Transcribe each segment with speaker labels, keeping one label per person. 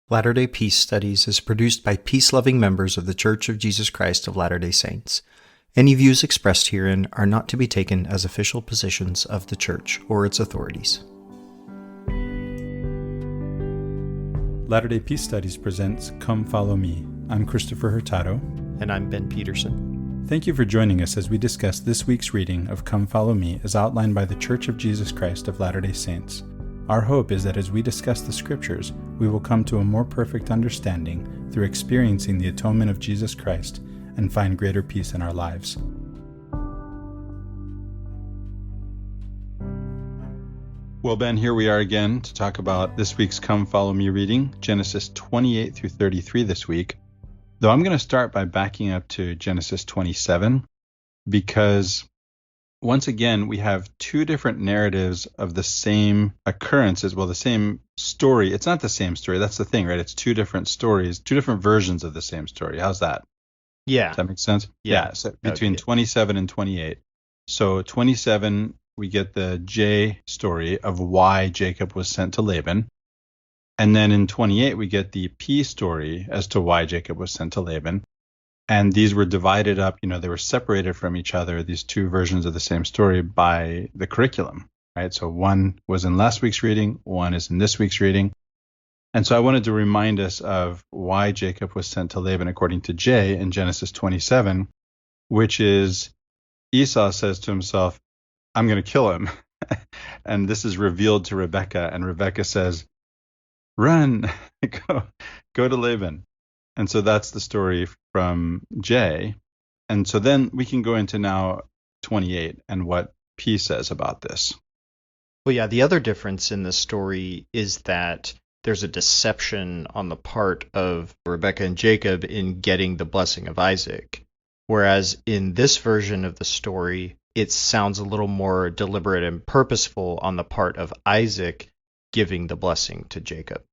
Speaker 1: Latter-day Peace Studies is produced by peace-loving members of the Church of Jesus Christ of Latter-day Saints. Any views expressed herein are not to be taken as official positions of the Church or its authorities.
Speaker 2: Latter-day Peace Studies presents Come Follow Me. I'm Christopher Hurtado.
Speaker 1: And I'm Ben Peterson.
Speaker 2: Thank you for joining us as we discuss this week's reading of Come Follow Me as outlined by the Church of Jesus Christ of Latter-day Saints. Our hope is that as we discuss the Scriptures, we will come to a more perfect understanding through experiencing the atonement of Jesus Christ and find greater peace in our lives. Well, Ben, here we are again to talk about this week's Come Follow Me reading, Genesis 28 through 33 this week. Though I'm going to start by backing up to Genesis 27, because once again, we have two different narratives of the same occurrences. Well, the same story. It's not the same story. That's the thing, right? It's two different stories, two different versions of the same story. How's that?
Speaker 1: Yeah.
Speaker 2: Does that make sense?
Speaker 1: Yeah.
Speaker 2: So between 27 and 28. So 27, we get the J story of why Jacob was sent to Laban. And then in 28, we get the P story as to why Jacob was sent to Laban. And these were divided up, they were separated from each other, these two versions of the same story, by the curriculum, right? So one was in last week's reading, one is in this week's reading. And so I wanted to remind us of why Jacob was sent to Laban according to J in Genesis 27, which is Esau says to himself, I'm going to kill him. And this is revealed to Rebekah, and Rebekah says, run, go to Laban. And so that's the story from J. And so then we can go into now 28 and what P says about this.
Speaker 1: Well, yeah, the other difference in this story is that there's a deception on the part of Rebekah and Jacob in getting the blessing of Isaac. Whereas in this version of the story, it sounds a little more deliberate and purposeful on the part of Isaac giving the blessing to Jacob.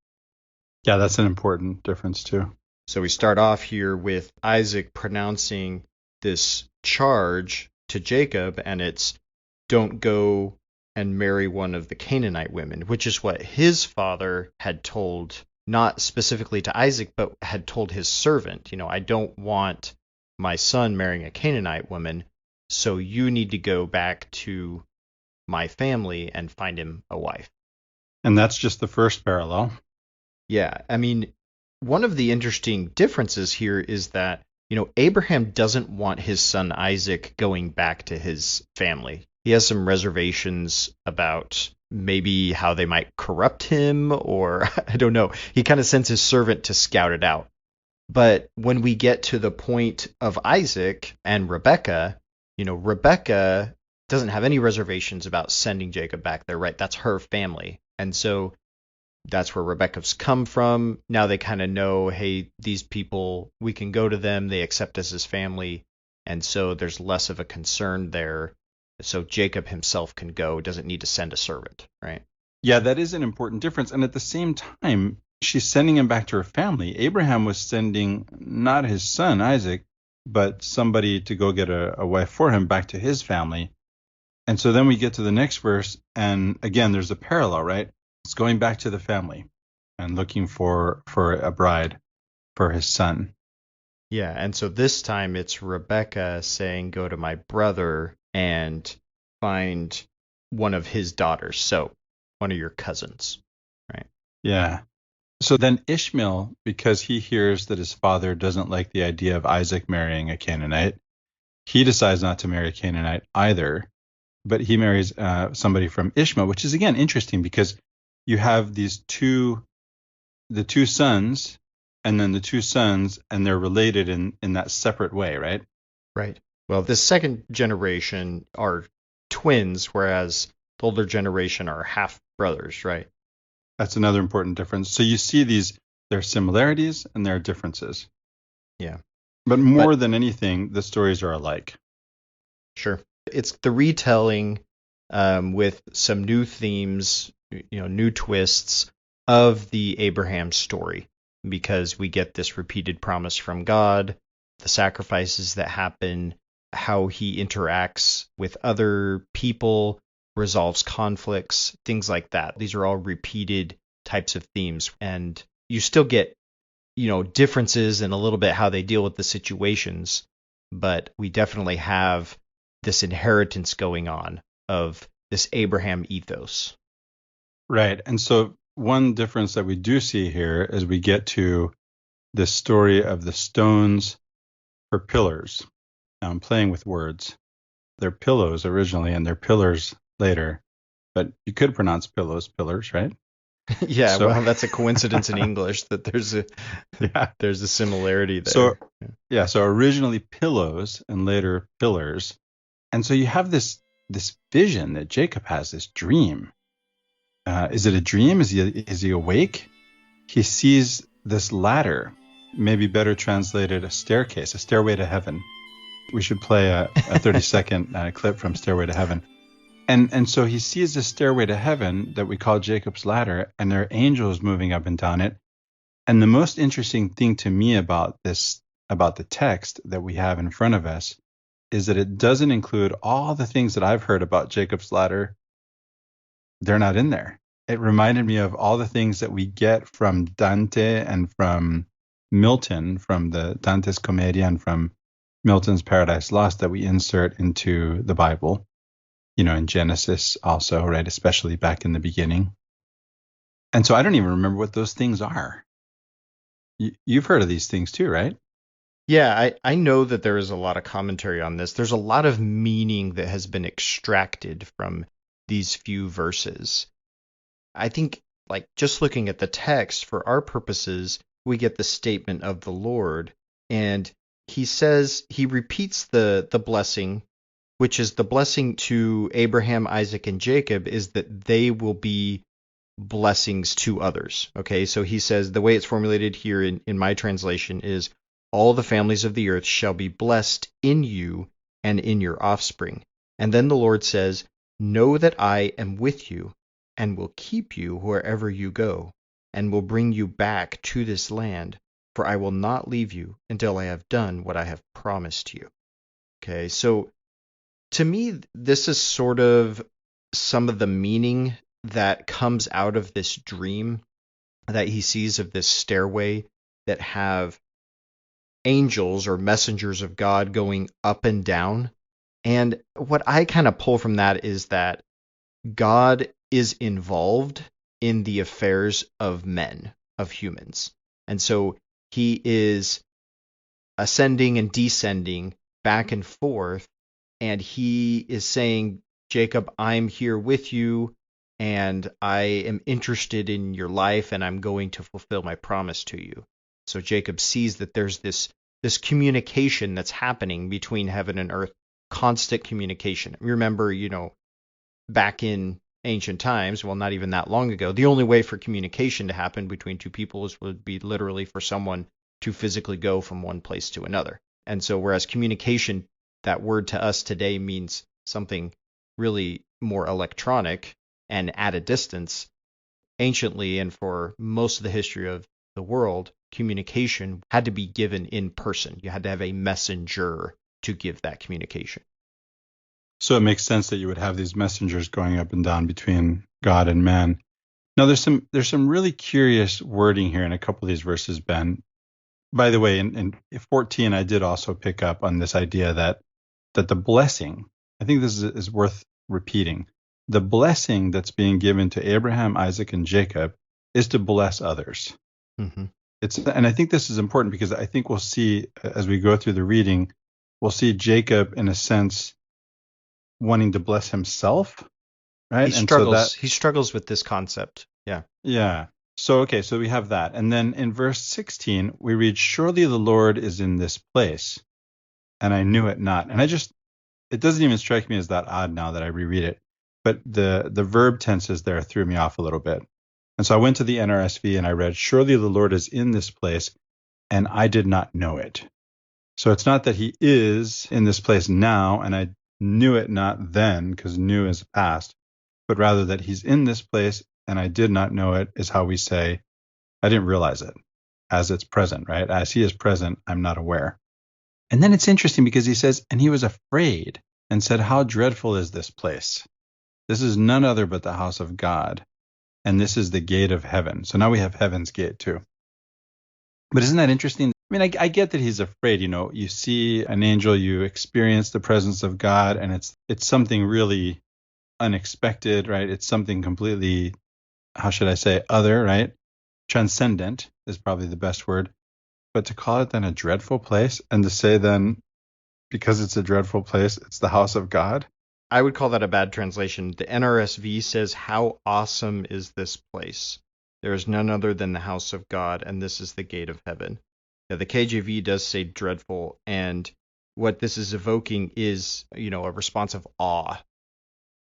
Speaker 2: Yeah, that's an important difference too.
Speaker 1: So we start off here with Isaac pronouncing this charge to Jacob, and it's, don't go and marry one of the Canaanite women, which is what his father had told, not specifically to Isaac, but had told his servant, I don't want my son marrying a Canaanite woman, so you need to go back to my family and find him a wife.
Speaker 2: And that's just the first parallel.
Speaker 1: Yeah, one of the interesting differences here is that, Abraham doesn't want his son Isaac going back to his family. He has some reservations about maybe how they might corrupt him, or I don't know. He kind of sends his servant to scout it out. But when we get to the point of Isaac and Rebekah, Rebekah doesn't have any reservations about sending Jacob back there, right? That's her family. And so that's where Rebekah's come from. Now they kind of know, hey, these people, we can go to them. They accept us as family. And so there's less of a concern there. So Jacob himself can go, doesn't need to send a servant, right?
Speaker 2: Yeah, that is an important difference. And at the same time, she's sending him back to her family. Abraham was sending not his son, Isaac, but somebody to go get a wife for him back to his family. And so then we get to the next verse. And again, there's a parallel, right? It's going back to the family and looking for a bride for his son.
Speaker 1: Yeah, and so this time it's Rebekah saying, go to my brother and find one of his daughters, so one of your cousins, right?
Speaker 2: Yeah. So then Ishmael, because he hears that his father doesn't like the idea of Isaac marrying a Canaanite, he decides not to marry a Canaanite either, but he marries somebody from Ishmael, which is, again, interesting because you have the two sons, and then the two sons, and they're related in that separate way, right?
Speaker 1: Right. Well, the second generation are twins, whereas the older generation are half brothers, right?
Speaker 2: That's another important difference. So you see there are similarities and there are differences.
Speaker 1: Yeah.
Speaker 2: But more than anything, the stories are alike.
Speaker 1: Sure. It's the retelling with some new themes, new twists of the Abraham story, because we get this repeated promise from God, the sacrifices that happen, how he interacts with other people, resolves conflicts, things like that. These are all repeated types of themes. And, you still get, differences in a little bit how they deal with the situations, but we definitely have this inheritance going on of this Abraham ethos.
Speaker 2: Right. And so one difference that we do see here is we get to the story of the stones for pillars. Now I'm playing with words. They're pillows originally and they're pillars later, but you could pronounce pillows pillars, right?
Speaker 1: Yeah,
Speaker 2: So
Speaker 1: well, that's a coincidence in English that there's a
Speaker 2: yeah.
Speaker 1: there's a similarity there.
Speaker 2: So yeah, so originally pillows and later pillars. And so you have this vision that Jacob has, this dream. Is it a dream? Is he awake? He sees this ladder, maybe better translated a staircase, a stairway to heaven. We should play a 30-second clip from Stairway to Heaven. And so he sees this stairway to heaven that we call Jacob's ladder, and there are angels moving up and down it. And the most interesting thing to me about the text that we have in front of us, is that it doesn't include all the things that I've heard about Jacob's ladder. They're not in there. It reminded me of all the things that we get from Dante and from Milton, from the Dante's Commedia and from Milton's Paradise Lost, that we insert into the Bible, in Genesis also, right? Especially back in the beginning. And so I don't even remember what those things are. You've heard of these things too, right?
Speaker 1: Yeah, I know that there is a lot of commentary on this. There's a lot of meaning that has been extracted from these few verses. I think, like, just looking at the text for our purposes, we get the statement of the Lord, and he repeats the blessing, which is the blessing to Abraham, Isaac, and Jacob, is that they will be blessings to others. Okay, so he says, the way it's formulated here in my translation is, all the families of the earth shall be blessed in you and in your offspring. And then the Lord says, know that I am with you and will keep you wherever you go, and will bring you back to this land, for I will not leave you until I have done what I have promised you. Okay, so to me, this is sort of some of the meaning that comes out of this dream that he sees of this stairway that have angels or messengers of God going up and down. And what I kind of pull from that is that God is involved in the affairs of men, of humans. And so he is ascending and descending back and forth, and he is saying, Jacob, I'm here with you, and I am interested in your life, and I'm going to fulfill my promise to you. So Jacob sees that there's this communication that's happening between heaven and earth, constant communication. Remember, back in ancient times, well, not even that long ago, the only way for communication to happen between two peoples would be literally for someone to physically go from one place to another. And so whereas communication, that word to us today means something really more electronic and at a distance, anciently and for most of the history of the world, communication had to be given in person. You had to have a messenger to give that communication.
Speaker 2: So it makes sense that you would have these messengers going up and down between God and man. Now there's some really curious wording here in a couple of these verses, Ben. By the way, in 14, I did also pick up on this idea that the blessing, I think this is worth repeating. The blessing that's being given to Abraham, Isaac, and Jacob is to bless others.
Speaker 1: Mm-hmm.
Speaker 2: And I think this is important because I think we'll see, as we go through the reading, we'll see Jacob, in a sense, wanting to bless himself, right?
Speaker 1: He struggles with this concept. Yeah.
Speaker 2: Yeah. So we have that. And then in verse 16, we read, surely the Lord is in this place, and I knew it not. And it doesn't even strike me as that odd now that I reread it. But the verb tenses there threw me off a little bit. And so I went to the NRSV and I read, surely the Lord is in this place, and I did not know it. So it's not that he is in this place now, and I knew it not then, because knew is past, but rather that he's in this place, and I did not know it is how we say, I didn't realize it, as it's present, right? As he is present, I'm not aware. And then it's interesting because he says, and he was afraid and said, how dreadful is this place? This is none other but the house of God, and this is the gate of heaven. So now we have heaven's gate too. But isn't that interesting? I mean, I get that he's afraid. You see an angel, you experience the presence of God, and it's something really unexpected, right? It's something completely, how should I say, other, right? Transcendent is probably the best word. But to call it then a dreadful place, and to say then, because it's a dreadful place, it's the house of God.
Speaker 1: I would call that a bad translation. The NRSV says, "How awesome is this place? There is none other than the house of God, and this is the gate of heaven." Yeah, the KJV does say dreadful, and what this is evoking is, a response of awe.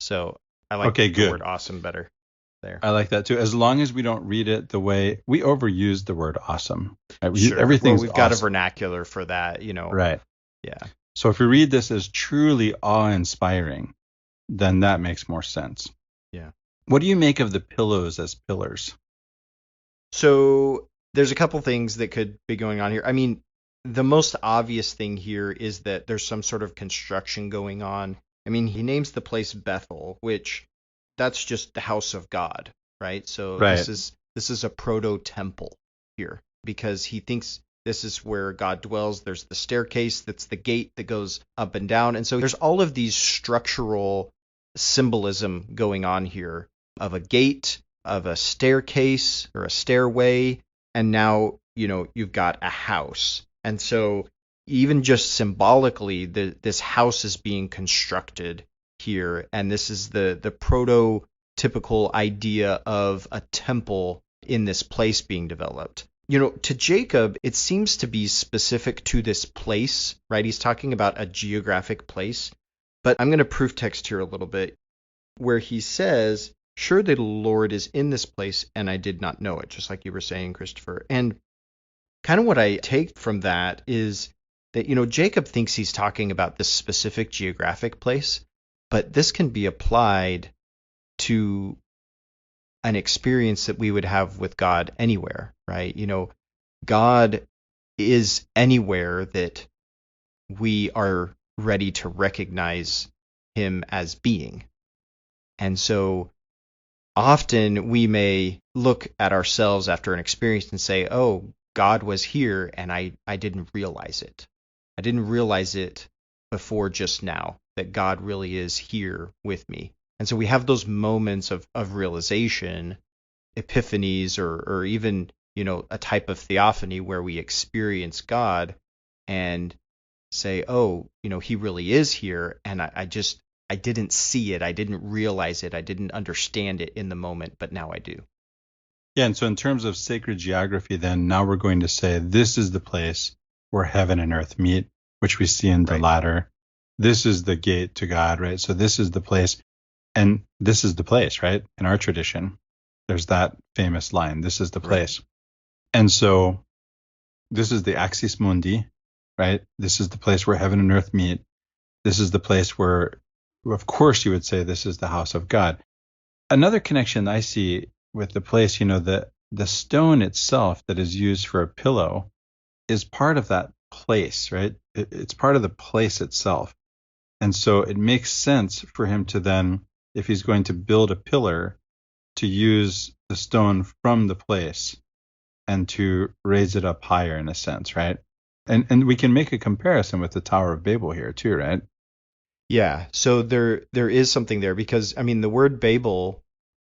Speaker 1: So I like
Speaker 2: Okay,
Speaker 1: the
Speaker 2: good.
Speaker 1: word awesome better there.
Speaker 2: I like that too. As long as we don't read it the way we overuse the word awesome. Right?
Speaker 1: Sure.
Speaker 2: Everything's
Speaker 1: Well, we've got a
Speaker 2: awesome.
Speaker 1: vernacular for that,
Speaker 2: Right.
Speaker 1: Yeah.
Speaker 2: So if we read this as truly awe-inspiring, then that makes more sense.
Speaker 1: Yeah.
Speaker 2: What do you make of the pillows as pillars?
Speaker 1: So there's a couple things that could be going on here. I mean, the most obvious thing here is that there's some sort of construction going on. I mean, he names the place Bethel, which that's just the house of God, right? So
Speaker 2: Right.
Speaker 1: this is a proto temple here because he thinks this is where God dwells. There's the staircase, that's the gate that goes up and down. And so there's all of these structural symbolism going on here of a gate, of a staircase or a stairway, and now, you've got a house. And so even just symbolically, this house is being constructed here, and this is the prototypical idea of a temple in this place being developed. To Jacob, it seems to be specific to this place, right? He's talking about a geographic place, but I'm going to proof text here a little bit, where he says, "Surely the Lord is in this place, and I did not know it," just like you were saying, Christopher. And kind of what I take from that is that, Jacob thinks he's talking about this specific geographic place, but this can be applied to an experience that we would have with God anywhere, right? God is anywhere that we are ready to recognize him as being. And so often we may look at ourselves after an experience and say, "Oh, God was here and I didn't realize it. I didn't realize it before just now, that God really is here with me." And so we have those moments of realization, epiphanies, or even, a type of theophany where we experience God and say, "Oh, he really is here." And I didn't see it. I didn't realize it. I didn't understand it in the moment, but now I do.
Speaker 2: Yeah, and so in terms of sacred geography, then now we're going to say this is the place where heaven and earth meet, which we see in the
Speaker 1: Right.
Speaker 2: ladder. This is the gate to God, right? So this is the place, and this is the place, right? In our tradition, there's that famous line, "This is the place." Right. And so this is the axis mundi, right? This is the place where heaven and earth meet. This is the place where, of course, you would say this is the house of God. Another connection I see with the place, the stone itself that is used for a pillow is part of that place, right? It's part of the place itself. And so it makes sense for him to then, if he's going to build a pillar, to use the stone from the place and to raise it up higher in a sense, right? And we can make a comparison with the Tower of Babel here too, right?
Speaker 1: Yeah. So there is something there because, I mean, the word Babel,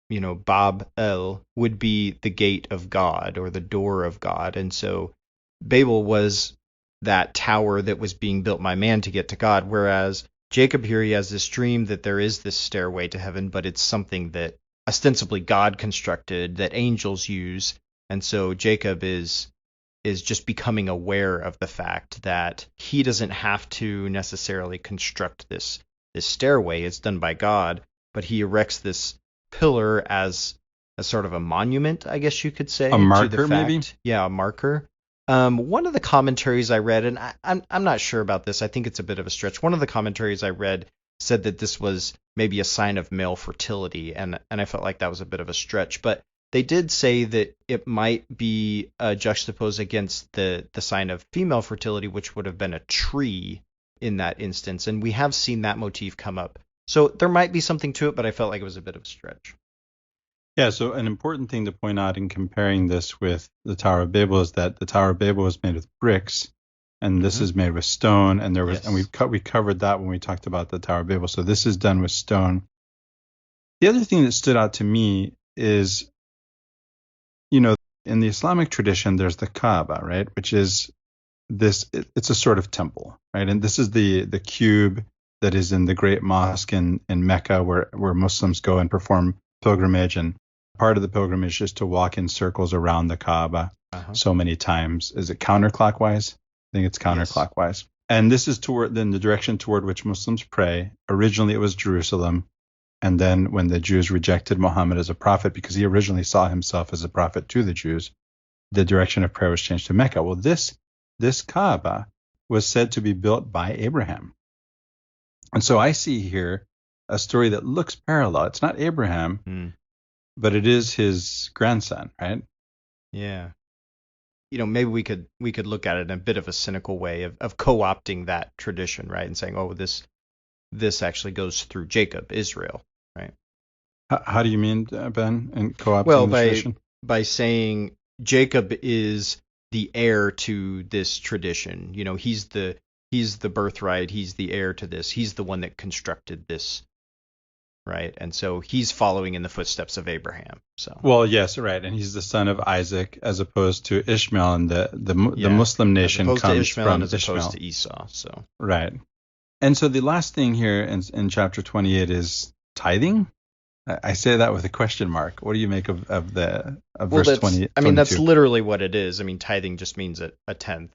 Speaker 1: Bab El, would be the gate of God or the door of God. And so Babel was that tower that was being built by man to get to God. Whereas Jacob here, he has this dream that there is this stairway to heaven, but it's something that ostensibly God constructed, that angels use. And so Jacob is just becoming aware of the fact that he doesn't have to necessarily construct this stairway. It's done by God, but he erects this pillar as a sort of a monument, I guess you could say.
Speaker 2: A marker,
Speaker 1: to the fact,
Speaker 2: maybe?
Speaker 1: Yeah, a marker. One of the commentaries I read, and I'm not sure about this, I think it's a bit of a stretch. One of the commentaries I read said that this was maybe a sign of male fertility, and I felt like that was a bit of a stretch. But they did say that it might be juxtaposed against the sign of female fertility, which would have been a tree in that instance. And we have seen that motif come up. So there might be something to it, but I felt like it was a bit of a stretch.
Speaker 2: Yeah, so an important thing to point out in comparing this with the Tower of Babel is that the Tower of Babel was made with bricks, and this
Speaker 1: Hmm.
Speaker 2: is made with stone. And
Speaker 1: Yes.
Speaker 2: we covered that when we talked about the Tower of Babel. So this is done with stone. The other thing that stood out to me is, in the Islamic tradition, there's the Kaaba, right, which is it's a sort of temple, right? And this is the cube that is in the great mosque in Mecca, where Muslims go and perform pilgrimage. And part of the pilgrimage is to walk in circles around the Kaaba
Speaker 1: Uh-huh.
Speaker 2: so many times. Is it counterclockwise? I think it's
Speaker 1: Yes.
Speaker 2: counterclockwise. And this is toward then the direction toward which Muslims pray. Originally, it was Jerusalem. And then when the Jews rejected Muhammad as a prophet, because he originally saw himself as a prophet to the Jews, the direction of prayer was changed to Mecca. Well, this Kaaba was said to be built by Abraham. And so I see here a story that looks parallel. It's not Abraham,
Speaker 1: Mm.
Speaker 2: but it is his grandson, right?
Speaker 1: Yeah. Maybe we could look at it in a bit of a cynical way of co-opting that tradition, right? And saying, oh, this actually goes through Jacob, Israel, right?
Speaker 2: How do you mean, Ben, in
Speaker 1: Well,
Speaker 2: co-opting the tradition?
Speaker 1: by saying Jacob is the heir to this tradition. He's the birthright, he's the heir to this. He's the one that constructed this, right? And so he's following in the footsteps of Abraham. So,
Speaker 2: Well, yes, right. And he's the son of Isaac as opposed to Ishmael, and the
Speaker 1: yeah,
Speaker 2: Muslim
Speaker 1: as
Speaker 2: nation
Speaker 1: opposed to
Speaker 2: comes
Speaker 1: Ishmael and
Speaker 2: from
Speaker 1: as opposed
Speaker 2: Ishmael.
Speaker 1: to Esau. So,
Speaker 2: Right. And so the last thing here in chapter 28 is tithing. I say that with a question mark. What do you make of
Speaker 1: well,
Speaker 2: verse
Speaker 1: that's
Speaker 2: 20,
Speaker 1: I mean that's
Speaker 2: 22?
Speaker 1: literally what it is. I mean, tithing just means a tenth.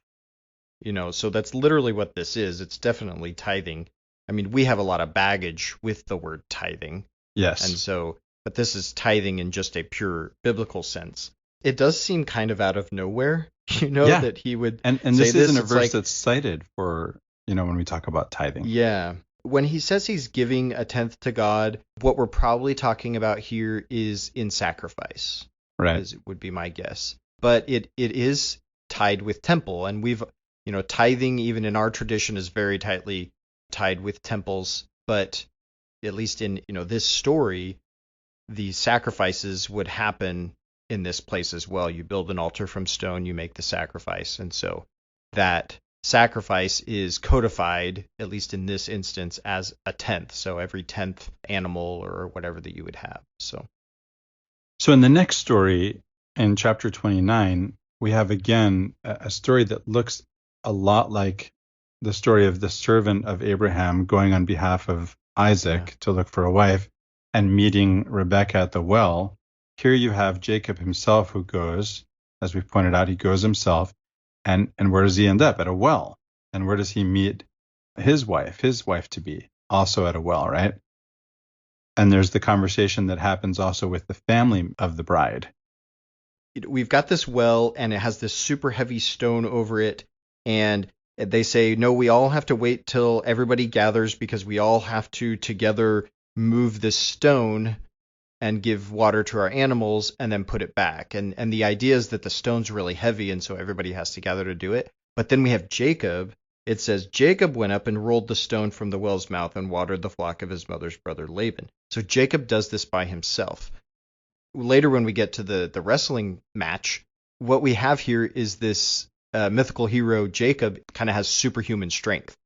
Speaker 1: So that's literally what this is. It's definitely tithing. I mean, we have a lot of baggage with the word tithing. And
Speaker 2: Yes.
Speaker 1: so, but this is tithing in just a pure biblical sense. It does seem kind of out of nowhere,
Speaker 2: Yeah.
Speaker 1: that he would
Speaker 2: And
Speaker 1: say
Speaker 2: this isn't
Speaker 1: this.
Speaker 2: a
Speaker 1: It's
Speaker 2: verse
Speaker 1: like,
Speaker 2: that's cited for, when we talk about tithing.
Speaker 1: yeah, when he says he's giving a tenth to God, what we're probably talking about here is in sacrifice,
Speaker 2: Right.
Speaker 1: is would be my guess. But it is tied with temple, and tithing even in our tradition is very tightly tied with temples. But at least in this story, the sacrifices would happen in this place as well. You build an altar from stone, you make the sacrifice, and so that sacrifice is codified, at least in this instance, as a tenth. So every 10th animal or whatever that you would have.
Speaker 2: So in the next story, in chapter 29, we have again a story that looks a lot like the story of the servant of Abraham going on behalf of
Speaker 1: Yeah.
Speaker 2: Isaac to look for a wife and meeting Rebekah at the well. Here you have Jacob himself who goes, as we pointed out, he goes himself. And where does he end up? At a well. And where does he meet his wife to be? Also at a well, right? And there's the conversation that happens also with the family of the bride.
Speaker 1: We've got this well, and it has this super heavy stone over it, and they say, no, we all have to wait till everybody gathers because we all have to together move this stone and give water to our animals and then put it back. And the idea is that the stone's really heavy, and so everybody has to gather to do it. But then we have Jacob. It says Jacob went up and rolled the stone from the well's mouth and watered the flock of his mother's brother Laban. So Jacob does this by himself. Later, when we get to the wrestling match, what we have here is this mythical hero Jacob kind of has superhuman strength.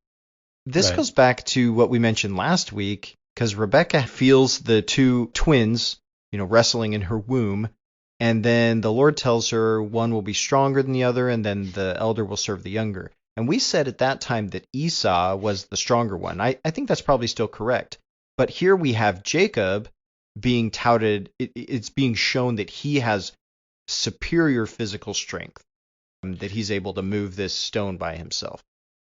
Speaker 1: This
Speaker 2: Right.
Speaker 1: goes back to what we mentioned last week, because Rebecca feels the two twins, wrestling in her womb, and then the Lord tells her one will be stronger than the other, and then the elder will serve the younger. And we said at that time that Esau was the stronger one. I think that's probably still correct. But here we have Jacob being touted, it's being shown that he has superior physical strength, that he's able to move this stone by himself.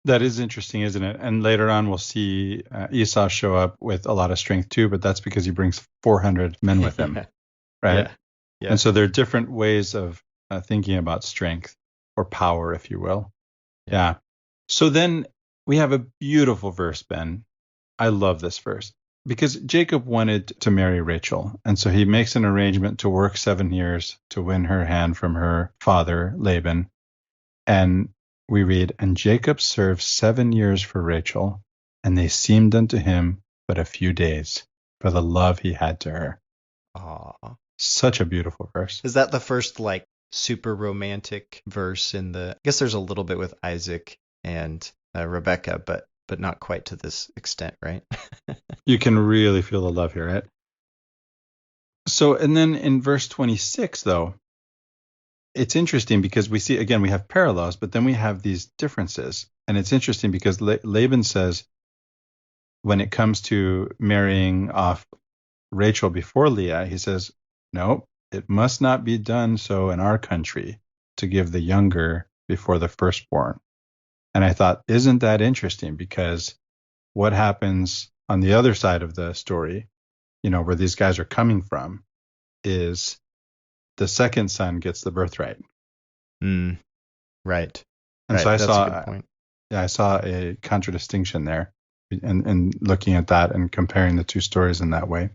Speaker 2: That is interesting, isn't it? And later on, we'll see Esau show up with a lot of strength too, but that's because he brings 400 men with him,
Speaker 1: Yeah.
Speaker 2: right?
Speaker 1: Yeah. Yeah.
Speaker 2: And so there are different ways of thinking about strength or power, if you will. Yeah. So then we have a beautiful verse, Ben. I love this verse because Jacob wanted to marry Rachel. And so he makes an arrangement to work 7 years to win her hand from her father, Laban. And we read, and Jacob served 7 years for Rachel, and they seemed unto him but a few days for the love he had to her.
Speaker 1: Aw.
Speaker 2: Such a beautiful verse.
Speaker 1: Is that the first like super romantic verse in the? I guess there's a little bit with Isaac and Rebecca, but not quite to this extent, right?
Speaker 2: You can really feel the love here, right? So, and then in verse 26, though, it's interesting because we see, again, we have parallels, but then we have these differences. And it's interesting because Laban says, when it comes to marrying off Rachel before Leah, he says, no, it must not be done so in our country to give the younger before the firstborn. And I thought, isn't that interesting? Because what happens on the other side of the story, where these guys are coming from, is the second son gets the birthright.
Speaker 1: Right.
Speaker 2: And
Speaker 1: right.
Speaker 2: so
Speaker 1: That's a good point.
Speaker 2: I saw a contradistinction there in looking at that and comparing the two stories in that way.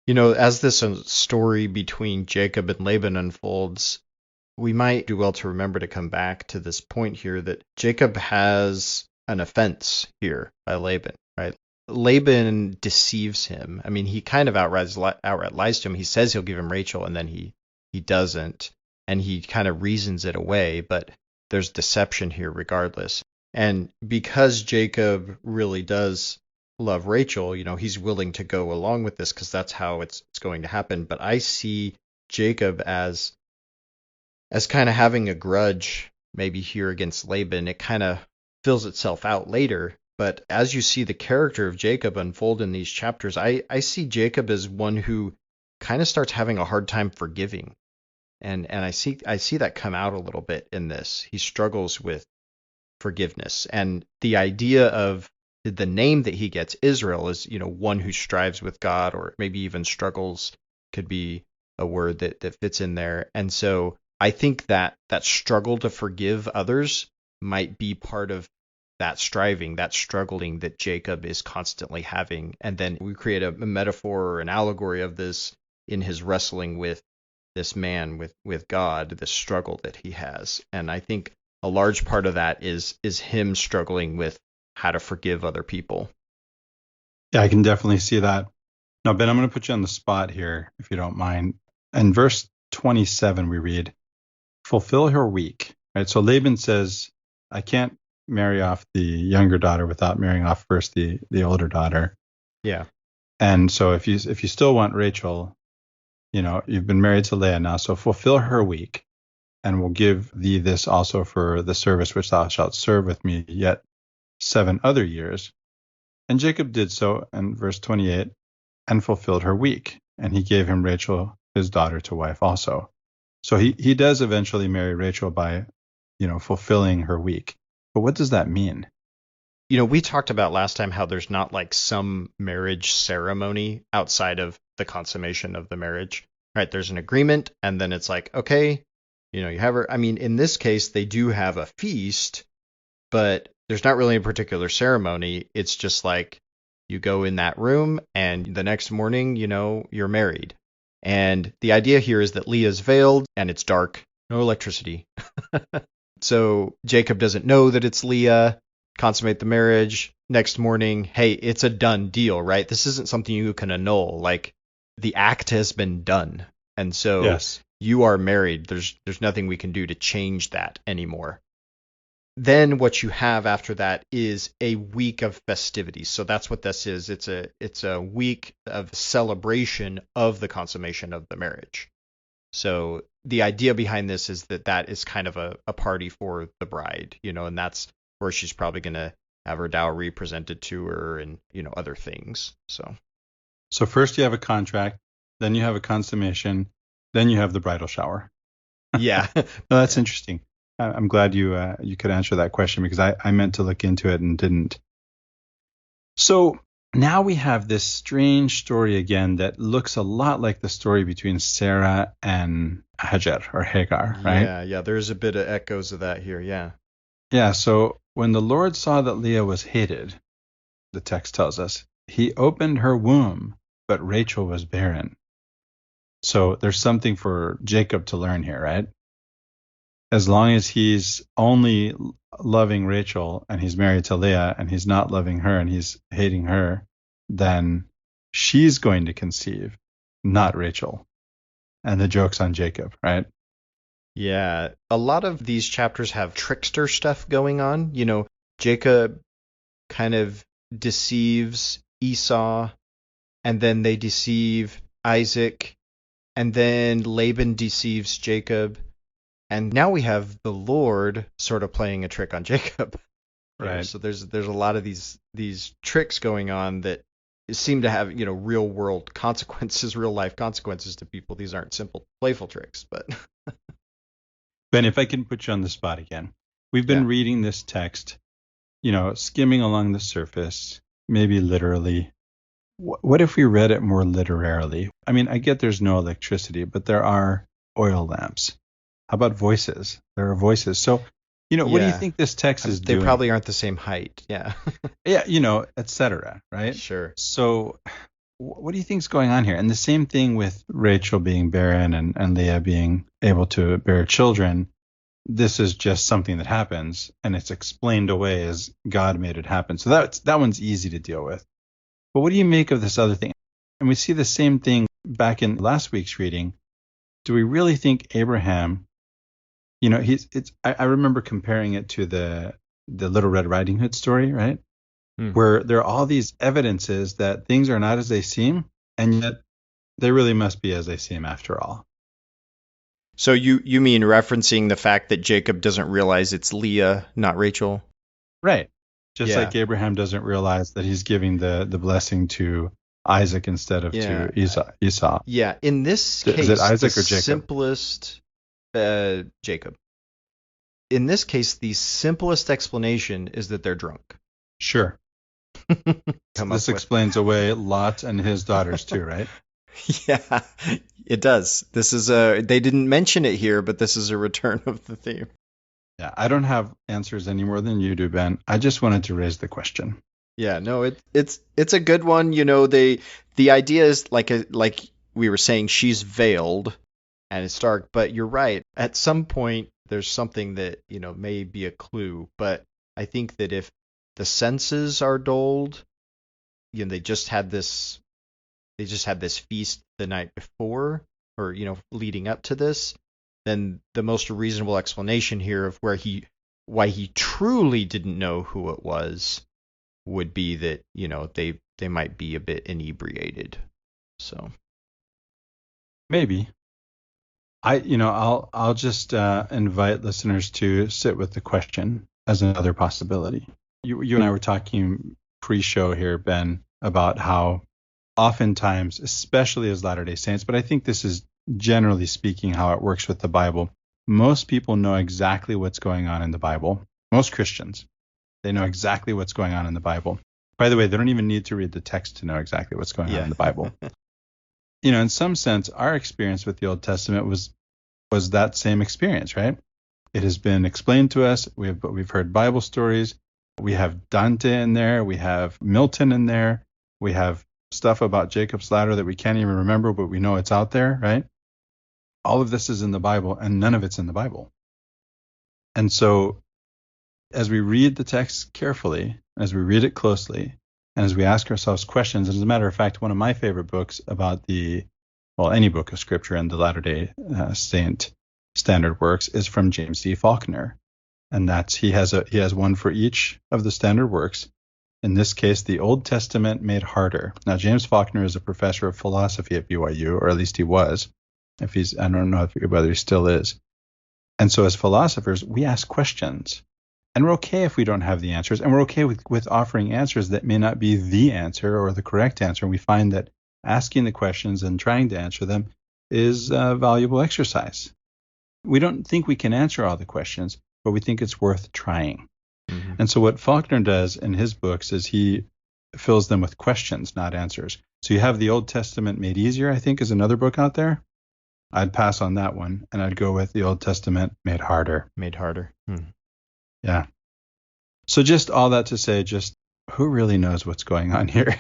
Speaker 1: As this story between Jacob and Laban unfolds, we might do well to remember to come back to this point here that Jacob has an offense here by Laban, right? Laban deceives him. I mean, he kind of outright lies to him. He says he'll give him Rachel, and then he doesn't, and he kind of reasons it away, but there's deception here regardless. And because Jacob really does love Rachel, he's willing to go along with this because that's how it's going to happen. But I see Jacob as kind of having a grudge maybe here against Laban. It kind of fills itself out later. But as you see the character of Jacob unfold in these chapters, I see Jacob as one who kind of starts having a hard time forgiving. And I see that come out a little bit in this. He struggles with forgiveness. And the idea of the name that he gets, Israel, is, one who strives with God, or maybe even struggles could be a word that fits in there. And so I think that struggle to forgive others might be part of that striving, that struggling that Jacob is constantly having. And then we create a metaphor or an allegory of this in his wrestling with this man, with God, this struggle that he has. And I think a large part of that is him struggling with how to forgive other people.
Speaker 2: Yeah, I can definitely see that. Now, Ben, I'm going to put you on the spot here, if you don't mind. In verse 27, we read, fulfill her week. Right? So Laban says, I can't marry off the younger daughter without marrying off first the older daughter.
Speaker 1: Yeah.
Speaker 2: And so if you still want Rachel, you've been married to Leah now, so fulfill her week, and will give thee this also for the service which thou shalt serve with me yet 7 other years. And Jacob did so, in verse 28, and fulfilled her week, and he gave him Rachel, his daughter, to wife also. So he does eventually marry Rachel by, fulfilling her week. But what does that mean?
Speaker 1: We talked about last time how there's not like some marriage ceremony outside of the consummation of the marriage, right? There's an agreement, and then it's like, okay, you have her. I mean, in this case, they do have a feast, but there's not really a particular ceremony. It's just like you go in that room, and the next morning, you're married. And the idea here is that Leah's veiled, and it's dark, no electricity. So Jacob doesn't know that it's Leah. Consummate the marriage. Next morning, hey, it's a done deal, right? This isn't something you can annul. Like, the act has been done. And so
Speaker 2: yes,
Speaker 1: you are married. There's nothing we can do to change that anymore. Then what you have after that is a week of festivities. So that's what this is. It's a week of celebration of the consummation of the marriage. So the idea behind this is that is kind of a party for the bride, and that's where she's probably going to have her dowry presented to her and, other things. So
Speaker 2: first you have a contract, then you have a consummation, then you have the bridal shower.
Speaker 1: Yeah.
Speaker 2: No, that's interesting. I'm glad you could answer that question, because I meant to look into it and didn't. So now we have this strange story again that looks a lot like the story between Sarah and Hagar, right?
Speaker 1: Yeah. There's a bit of echoes of that here. Yeah.
Speaker 2: Yeah. So when the Lord saw that Leah was hated, the text tells us, he opened her womb, but Rachel was barren. So there's something for Jacob to learn here, right? As long as he's only loving Rachel and he's married to Leah and he's not loving her and he's hating her, then she's going to conceive, not Rachel. and the joke's on Jacob, right?
Speaker 1: Yeah, a lot of these chapters have trickster stuff going on. Jacob kind of deceives Esau, and then they deceive Isaac, and then Laban deceives Jacob, and now we have the Lord sort of playing a trick on Jacob.
Speaker 2: Right.
Speaker 1: So there's a lot of these tricks going on that seem to have real world consequences, real life consequences to people. These aren't simple playful tricks, but
Speaker 2: Ben, if I can put you on the spot again, we've been reading this text, skimming along the surface, maybe literally. What if we read it more literarily? I mean, I get there's no electricity, but there are oil lamps. How about voices? There are voices. So, what do you think this text is doing?
Speaker 1: They probably aren't the same height. Yeah.
Speaker 2: Yeah, et cetera, right?
Speaker 1: Sure.
Speaker 2: So what do you think is going on here? And the same thing with Rachel being barren and Leah being able to bear children. This is just something that happens, and it's explained away as God made it happen. So that one's easy to deal with. But what do you make of this other thing? And we see the same thing back in last week's reading. Do we really think Abraham, I remember comparing it to the Little Red Riding Hood story, right? Where there are all these evidences that things are not as they seem, and yet they really must be as they seem after all.
Speaker 1: So you mean referencing the fact that Jacob doesn't realize it's Leah, not Rachel?
Speaker 2: Right. Just like Abraham doesn't realize that he's giving the blessing to Isaac instead of to Esau.
Speaker 1: Yeah. In this case,
Speaker 2: is it Isaac or Jacob?
Speaker 1: Simplest Jacob. In this case, the simplest explanation is that they're drunk.
Speaker 2: Sure. This explains away Lot and his daughters too, right?
Speaker 1: Yeah, it does. This is they didn't mention it here, but this is a return of the theme.
Speaker 2: Yeah, I don't have answers any more than you do, Ben. I just wanted to raise the question.
Speaker 1: Yeah, no, it's a good one. The idea is like we were saying, she's veiled and it's dark, but you're right. At some point, there's something that may be a clue. But I think that if the senses are dulled, they just had this feast the night before, or leading up to this, then the most reasonable explanation here of why he truly didn't know who it was would be that they might be a bit inebriated. So
Speaker 2: maybe I'll just invite listeners to sit with the question as another possibility. You and I were talking pre-show here, Ben, about how oftentimes, especially as Latter-day Saints, but I think this is generally speaking how it works with the Bible, most people know exactly what's going on in the Bible. Most Christians, they know exactly what's going on in the Bible. By the way, they don't even need to read the text to know exactly what's going on in the Bible. In some sense, our experience with the Old Testament was that same experience, right? It has been explained to us. We've heard Bible stories. We have Dante in there. We have Milton in there. We have stuff about Jacob's ladder that we can't even remember, but we know it's out there, right? All of this is in the Bible, and none of it's in the Bible. And so as we read the text carefully, as we read it closely, and as we ask ourselves questions, and as a matter of fact, one of my favorite books about any book of scripture in the Latter-day Saint standard works is from James D. Faulkner. And he has one for each of the standard works. In this case, the Old Testament made harder. Now, James Faulkner is a professor of philosophy at BYU, or at least he was. I don't know whether he still is. And so as philosophers, we ask questions. And we're okay if we don't have the answers. And we're okay with offering answers that may not be the answer or the correct answer. And we find that asking the questions and trying to answer them is a valuable exercise. We don't think we can answer all the questions, but we think it's worth trying. Mm-hmm. And so what Faulkner does in his books is he fills them with questions, not answers. So you have the Old Testament Made Easier, I think, is another book out there. I'd pass on that one, and I'd go with the Old Testament Made Harder.
Speaker 1: Made Harder.
Speaker 2: Yeah. So just all that to say, just who really knows what's going on here?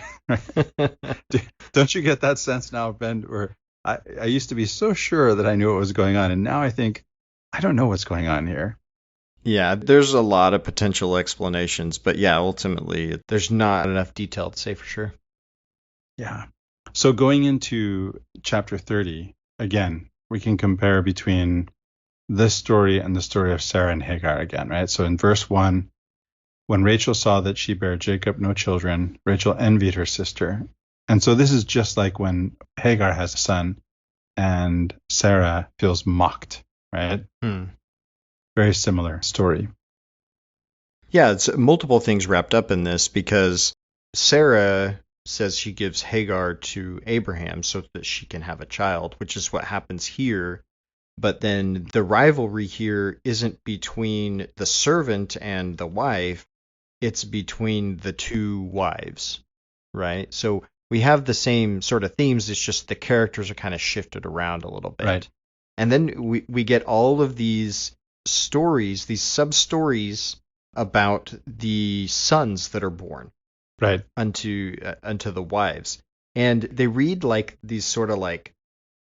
Speaker 2: Don't you get that sense now, Ben, where I used to be so sure that I knew what was going on, and now I think, I don't know what's going on here.
Speaker 1: Yeah, there's a lot of potential explanations, but yeah, ultimately, there's not enough detail to say for sure.
Speaker 2: Yeah. So going into chapter 30, again, we can compare between this story and the story of Sarah and Hagar again, right? So in verse 1, when Rachel saw that she bare Jacob no children, Rachel envied her sister. And so this is just like when Hagar has a son and Sarah feels mocked, right? Very similar story.
Speaker 1: Yeah, it's multiple things wrapped up in this because Sarah says she gives Hagar to Abraham so that she can have a child, which is what happens here. But then the rivalry here isn't between the servant and the wife, it's between the two wives, right? So we have the same sort of themes, it's just the characters are kind of shifted around a little bit.
Speaker 2: Right.
Speaker 1: And then we get all of these stories, these sub-stories about the sons that are born
Speaker 2: right
Speaker 1: unto the wives. And they read like these sort of like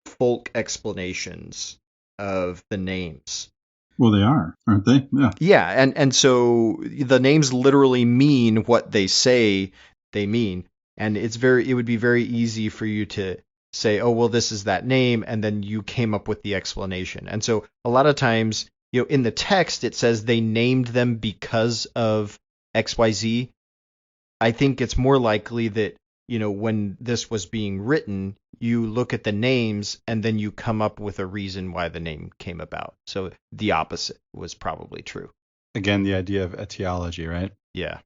Speaker 1: folk explanations of the names.
Speaker 2: Well, they are, aren't they? Yeah.
Speaker 1: Yeah, and so the names literally mean what they say they mean. And it would be very easy for you to say, oh, well, this is that name, and then you came up with the explanation. And so a lot of times, in the text, it says they named them because of XYZ. I think it's more likely that, when this was being written, you look at the names and then you come up with a reason why the name came about. So the opposite was probably true.
Speaker 2: Again, the idea of etiology, right?
Speaker 1: Yeah.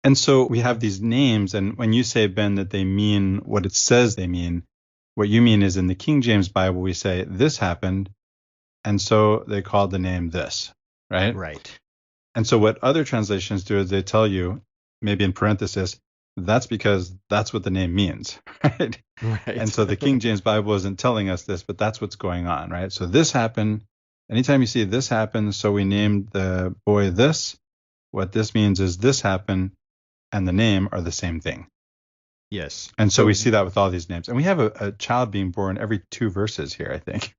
Speaker 2: And so we have these names, and when you say, Ben, that they mean what it says they mean, what you mean is in the King James Bible, we say this happened, and so they called the name this, right?
Speaker 1: Right.
Speaker 2: And so what other translations do is they tell you, maybe in parenthesis, that's because that's what the name means, right?
Speaker 1: Right.
Speaker 2: And so the King James Bible isn't telling us this, but that's what's going on, right? So this happened. Anytime you see this happened, so we named the boy this. What this means is this happened, and the name are the same thing.
Speaker 1: Yes.
Speaker 2: And so we see that with all these names. And we have a child being born every 2 verses here, I think.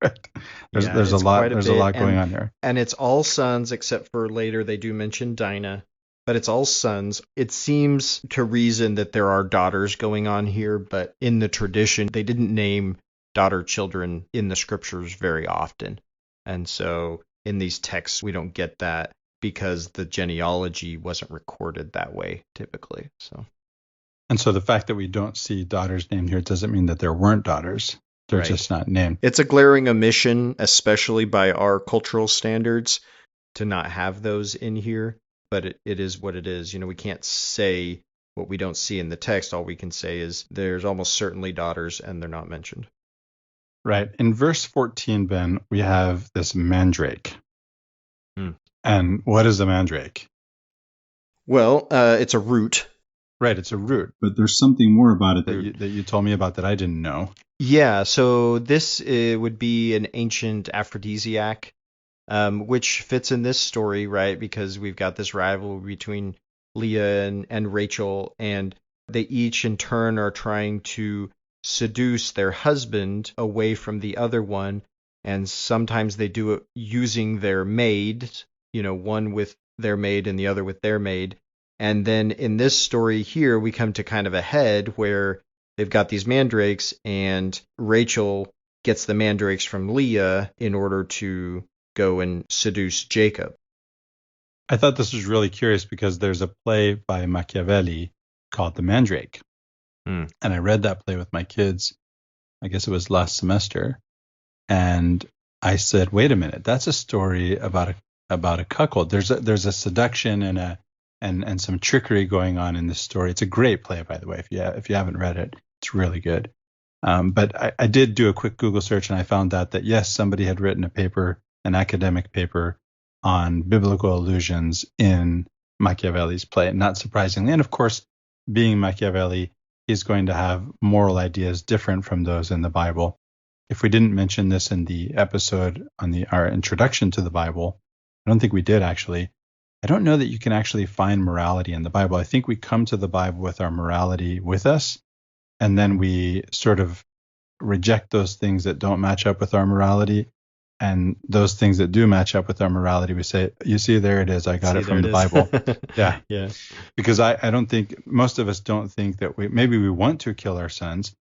Speaker 2: There's a lot going on here.
Speaker 1: And it's all sons, except for later they do mention Dinah. But it's all sons. It seems to reason that there are daughters going on here, but in the tradition, they didn't name daughter children in the scriptures very often. And so in these texts, we don't get that because the genealogy wasn't recorded that way typically.
Speaker 2: And so the fact that we don't see daughters named here doesn't mean that there weren't daughters. They're
Speaker 1: right.
Speaker 2: just not named.
Speaker 1: It's a glaring omission, especially by our cultural standards, to not have those in here. But it is what it is. We can't say what we don't see in the text. All we can say is there's almost certainly daughters and they're not mentioned.
Speaker 2: Right. In verse 14, Ben, we have this mandrake. And what is a mandrake?
Speaker 1: Well, it's a root.
Speaker 2: Right, it's a root. But there's something more about it that you told me about that I didn't know.
Speaker 1: Yeah, so this would be an ancient aphrodisiac, which fits in this story, right? Because we've got this rivalry between Leah and Rachel, and they each in turn are trying to seduce their husband away from the other one, and sometimes they do it using their maid, one with their maid and the other with their maid. And then in this story here, we come to kind of a head where they've got these mandrakes, and Rachel gets the mandrakes from Leah in order to go and seduce Jacob.
Speaker 2: I thought this was really curious because there's a play by Machiavelli called The Mandrake. And I read that play with my kids, I guess it was last semester. And I said, wait a minute, that's a story about a cuckold. There's a seduction and some trickery going on in this story. It's a great play, by the way. If you haven't read it, it's really good. But I did do a quick Google search, and I found out that yes, somebody had written an academic paper on biblical allusions in Machiavelli's play, not surprisingly. And of course, being Machiavelli, he's going to have moral ideas different from those in the Bible. If we didn't mention this in the episode on our introduction to the Bible, I don't think we did actually. I don't know that you can actually find morality in the Bible. I think we come to the Bible with our morality with us, and then we sort of reject those things that don't match up with our morality. And those things that do match up with our morality, we say, you see, there it is. I got it from the Bible. Yeah.
Speaker 1: Yeah.
Speaker 2: Because I don't think, most of us don't think that maybe we want to kill our sons.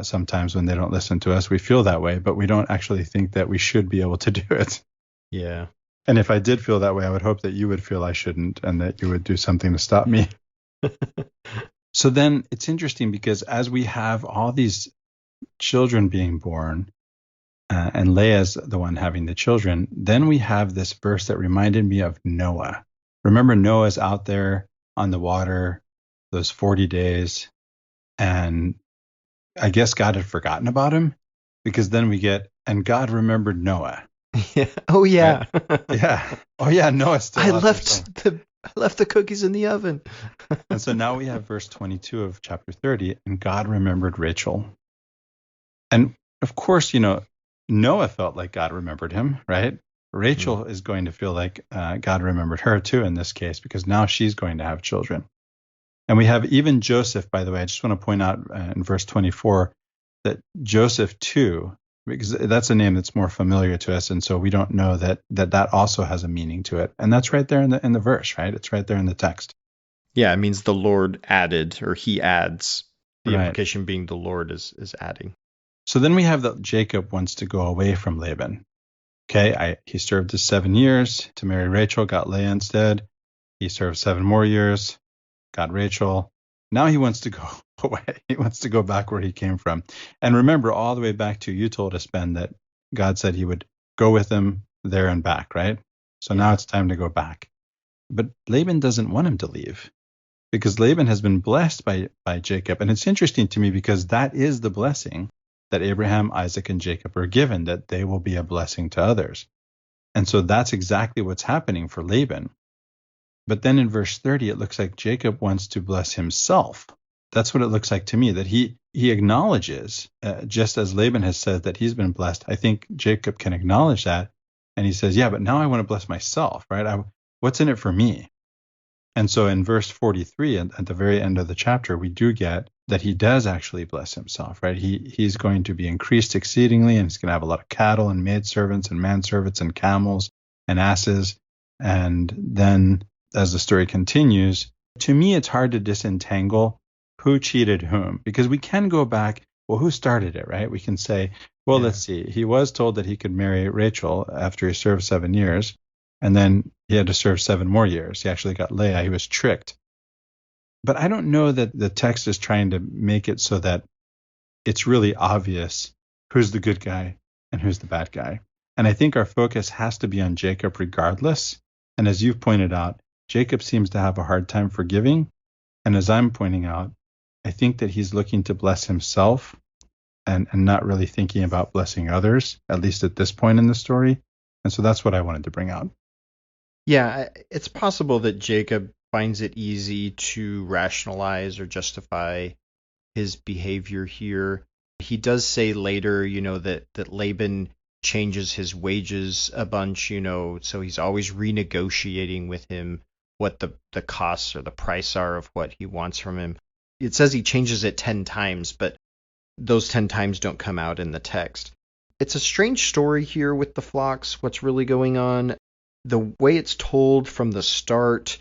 Speaker 2: sometimes when they don't listen to us. We feel that way, but we don't actually think that we should be able to do it.
Speaker 1: Yeah.
Speaker 2: And if I did feel that way, I would hope that you would feel I shouldn't and that you would do something to stop me. So then it's interesting because as we have all these children being born, and Leah's the one having the children, then we have this verse that reminded me of Noah. Remember, Noah's out there on the water those 40 days, and I guess God had forgotten about him, because then we get, and God remembered Noah.
Speaker 1: Yeah. Oh yeah.
Speaker 2: Right? Yeah. Oh yeah, Noah's still
Speaker 1: I
Speaker 2: out
Speaker 1: left the cookies in the oven.
Speaker 2: And so now we have verse 22 of chapter 30, and God remembered Rachel. And of course, Noah felt like God remembered him, right? Rachel is going to feel like God remembered her too in this case, because now she's going to have children. And we have even Joseph, by the way. I just want to point out in verse 24 that Joseph too, because that's a name that's more familiar to us, and so we don't know that also has a meaning to it. And that's right there in the verse, right? It's right there in the text.
Speaker 1: Yeah, it means the Lord added, or he adds. The
Speaker 2: Right.
Speaker 1: implication being the Lord is adding.
Speaker 2: So then we have that Jacob wants to go away from Laban. Okay, he served his 7 years to marry Rachel, got Leah instead. He served 7 more years, got Rachel. Now he wants to go away. He wants to go back where he came from. And remember, all the way back to, you told us, Ben, that God said he would go with him there and back, right? So now it's time to go back. But Laban doesn't want him to leave, because Laban has been blessed by Jacob. And it's interesting to me because that is the blessing that Abraham, Isaac, and Jacob are given, that they will be a blessing to others. And so that's exactly what's happening for Laban. But then in verse 30, it looks like Jacob wants to bless himself. That's what it looks like to me, that he acknowledges, just as Laban has said that he's been blessed, I think Jacob can acknowledge that. And he says, yeah, but now I want to bless myself, right? What's in it for me? And so in verse 43, at the very end of the chapter, we do get that he does actually bless himself, right? He's going to be increased exceedingly, and he's going to have a lot of cattle and maidservants and manservants and camels and asses. And then as the story continues, to me, it's hard to disentangle who cheated whom, because we can go back, well, who started it, right? We can say, well, let's see. He was told that he could marry Rachel after he served 7 years, and then he had to serve 7 more years. He actually got Leah. He was tricked. But I don't know that the text is trying to make it so that it's really obvious who's the good guy and who's the bad guy. And I think our focus has to be on Jacob regardless. And as you've pointed out, Jacob seems to have a hard time forgiving. And as I'm pointing out, I think that he's looking to bless himself and not really thinking about blessing others, at least at this point in the story. And so that's what I wanted to bring out.
Speaker 1: Yeah, it's possible that Jacob finds it easy to rationalize or justify his behavior here. He does say later, that Laban changes his wages a bunch, so he's always renegotiating with him what the costs or the price are of what he wants from him. It says he changes it 10 times, but those 10 times don't come out in the text. It's a strange story here with the flocks, what's really going on. The way it's told from the start,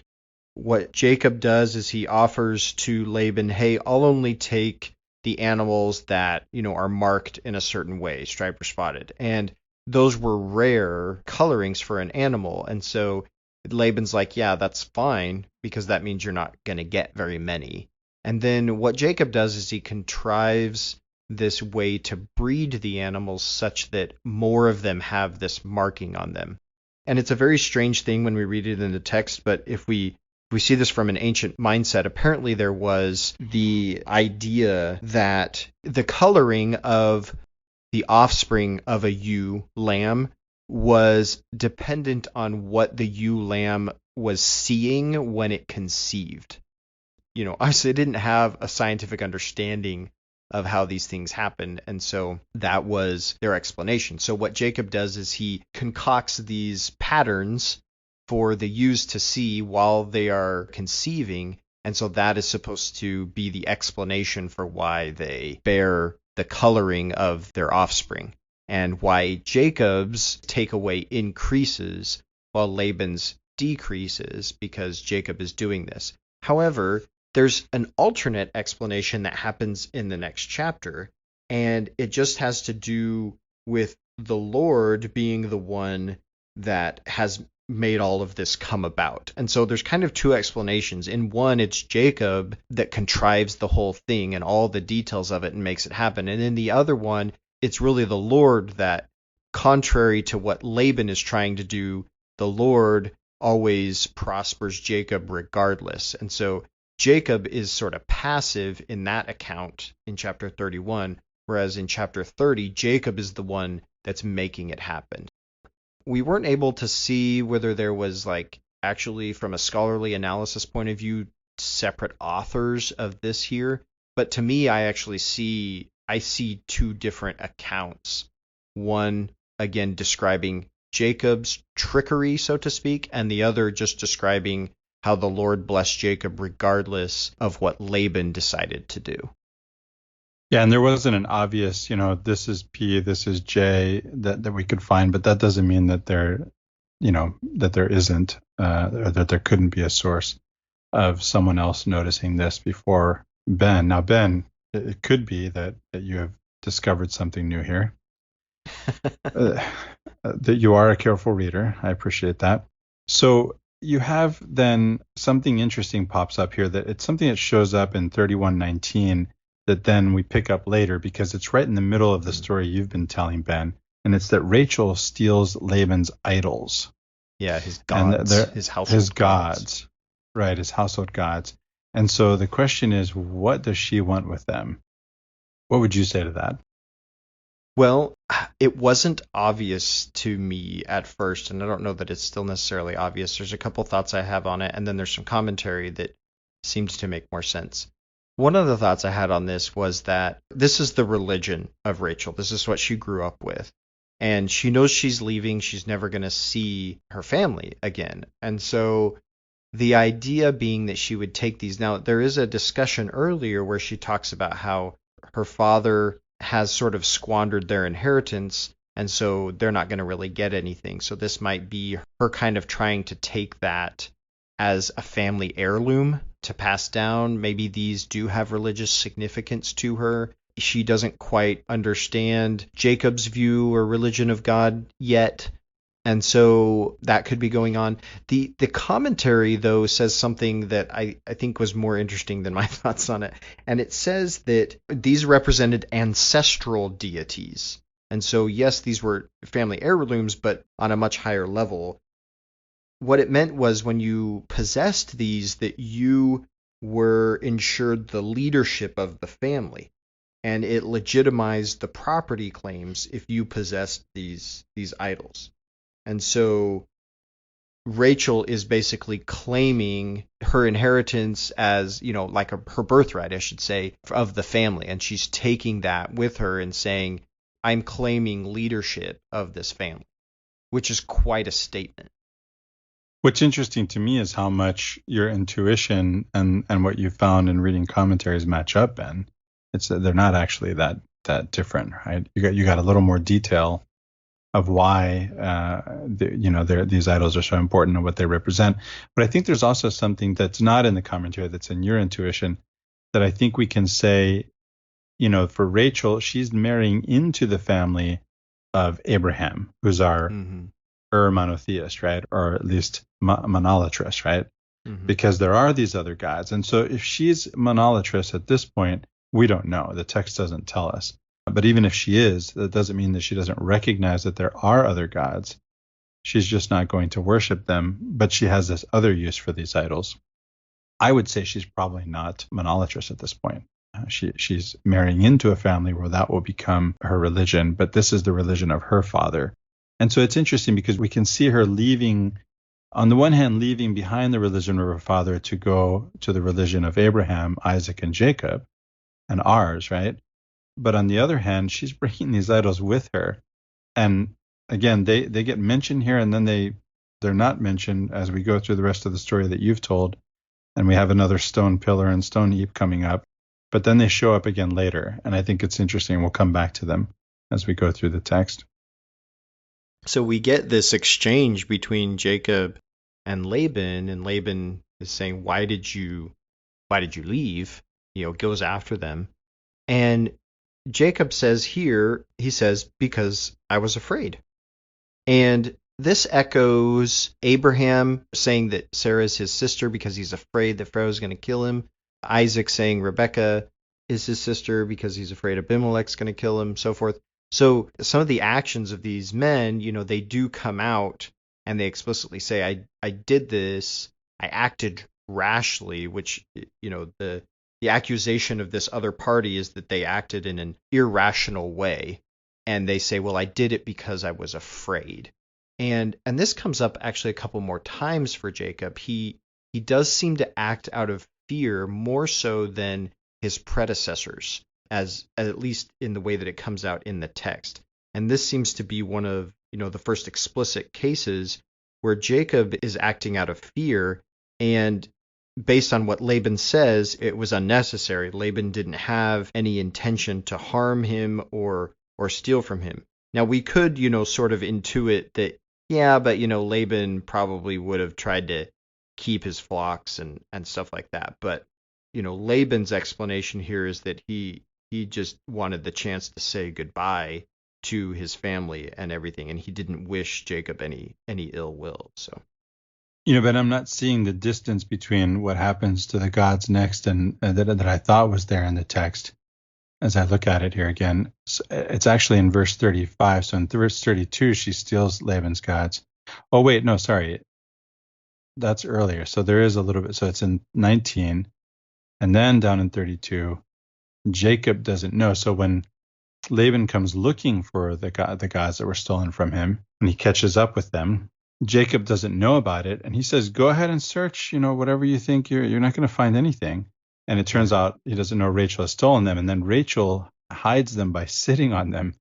Speaker 1: what Jacob does is he offers to Laban, hey, I'll only take the animals that, are marked in a certain way, striped or spotted. And those were rare colorings for an animal. And so Laban's like, yeah, that's fine, because that means you're not going to get very many. And then what Jacob does is he contrives this way to breed the animals such that more of them have this marking on them. And it's a very strange thing when we read it in the text, but if we see this from an ancient mindset, apparently there was the idea that the coloring of the offspring of a ewe lamb was dependent on what the ewe lamb was seeing when it conceived. Obviously it didn't have a scientific understanding of how these things happen, and so that was their explanation. So what Jacob does is he concocts these patterns for the ewes to see while they are conceiving, and so that is supposed to be the explanation for why they bear the coloring of their offspring, and why Jacob's takeaway increases while Laban's decreases, because Jacob is doing this. However, there's an alternate explanation that happens in the next chapter, And it just has to do with the Lord being the one that has made all of this come about. And so there's kind of two explanations. In one, it's Jacob that contrives the whole thing and all the details of it and makes it happen. And in the other one, it's really the Lord that, contrary to what Laban is trying to do, the Lord always prospers Jacob regardless. And so Jacob is sort of passive in that account in chapter 31, whereas in chapter 30, Jacob is the one that's making it happen. We weren't able to see whether there was, like, actually from a scholarly analysis point of view, separate authors of this here, but to me, I see two different accounts. One, again, describing Jacob's trickery, so to speak, and the other just describing how the Lord blessed Jacob regardless of what Laban decided to do.
Speaker 2: Yeah, and there wasn't an obvious, this is P, this is J that we could find, but that doesn't mean that that there isn't, or that there couldn't be a source of someone else noticing this before Ben. Now, Ben, it could be that you have discovered something new here. That you are a careful reader. I appreciate that. So you have then something interesting pops up here, that it's something that shows up in 31:19 that then we pick up later, because it's right in the middle of the story you've been telling, Ben. And it's that Rachel steals Laban's idols.
Speaker 1: Yeah, his gods, his household
Speaker 2: gods. Right, his household gods. And so the question is, what does she want with them? What would you say to that?
Speaker 1: Well, it wasn't obvious to me at first, and I don't know that it's still necessarily obvious. There's a couple thoughts I have on it, and then there's some commentary that seems to make more sense. One of the thoughts I had on this was that this is the religion of Rachel. This is what she grew up with. And she knows she's leaving. She's never going to see her family again. And so the idea being that she would take these. Now, there is a discussion earlier where she talks about how her father has sort of squandered their inheritance, and so they're not going to really get anything. So this might be her kind of trying to take that as a family heirloom to pass down. Maybe these do have religious significance to her. She doesn't quite understand Jacob's view or religion of God yet, and so that could be going on. The commentary, though, says something that I think was more interesting than my thoughts on it. And it says that these represented ancestral deities. And so, yes, these were family heirlooms, but on a much higher level. What it meant was when you possessed these, that you were ensured the leadership of the family. And it legitimized the property claims if you possessed these idols. And so Rachel is basically claiming her inheritance as, like her birthright, I should say, of the family. And she's taking that with her and saying, I'm claiming leadership of this family, which is quite a statement.
Speaker 2: What's interesting to me is how much your intuition and what you found in reading commentaries match up, Ben. It's that they're not actually that different, right? You got a little more detail of why these idols are so important and what they represent. But I think there's also something that's not in the commentary that's in your intuition that I think we can say, for Rachel, she's marrying into the family of Abraham, who's our monotheist, right? Or at least monolatrous, right? Mm-hmm. Because there are these other gods. And so if she's monolatrous at this point, we don't know. The text doesn't tell us. But even if she is, that doesn't mean that she doesn't recognize that there are other gods. She's just not going to worship them, but she has this other use for these idols. I would say she's probably not monolatrous at this point. She's marrying into a family where that will become her religion, but this is the religion of her father. And so it's interesting because we can see her leaving, on the one hand, leaving behind the religion of her father to go to the religion of Abraham, Isaac, and Jacob, and ours, right? But on the other hand, she's bringing these idols with her. And again, they get mentioned here, and then they're not mentioned as we go through the rest of the story that you've told. And we have another stone pillar and stone heap coming up. But then they show up again later. And I think it's interesting. We'll come back to them as we go through the text.
Speaker 1: So we get this exchange between Jacob and Laban is saying, why did you leave? Goes after them. And Jacob says here, he says, because I was afraid. And this echoes Abraham saying that Sarah is his sister because he's afraid that Pharaoh's going to kill him. Isaac saying Rebekah is his sister because he's afraid Abimelech's going to kill him, so forth. So some of the actions of these men, they do come out and they explicitly say, I did this, I acted rashly, which, the accusation of this other party is that they acted in an irrational way. And they say, well, I did it because I was afraid. And this comes up actually a couple more times for Jacob. He does seem to act out of fear more so than his predecessors, as at least in the way that it comes out in the text. And this seems to be one of, the first explicit cases where Jacob is acting out of fear, and based on what Laban says, it was unnecessary. Laban didn't have any intention to harm him or steal from him. Now we could, sort of intuit that, yeah, but Laban probably would have tried to keep his flocks and stuff like that. But Laban's explanation here is that he just wanted the chance to say goodbye to his family and everything, and he didn't wish Jacob any ill will. So,
Speaker 2: but I'm not seeing the distance between what happens to the gods next and that I thought was there in the text. As I look at it here again, it's actually in verse 35. So in verse 32, she steals Laban's gods. Oh, wait, no, sorry. That's earlier. So there is a little bit. So it's in 19. And then down in 32, Jacob doesn't know. So when Laban comes looking for the gods that were stolen from him, and he catches up with them, Jacob doesn't know about it. And he says, go ahead and search, whatever you think, you're not going to find anything. And it turns out he doesn't know Rachel has stolen them. And then Rachel hides them by sitting on them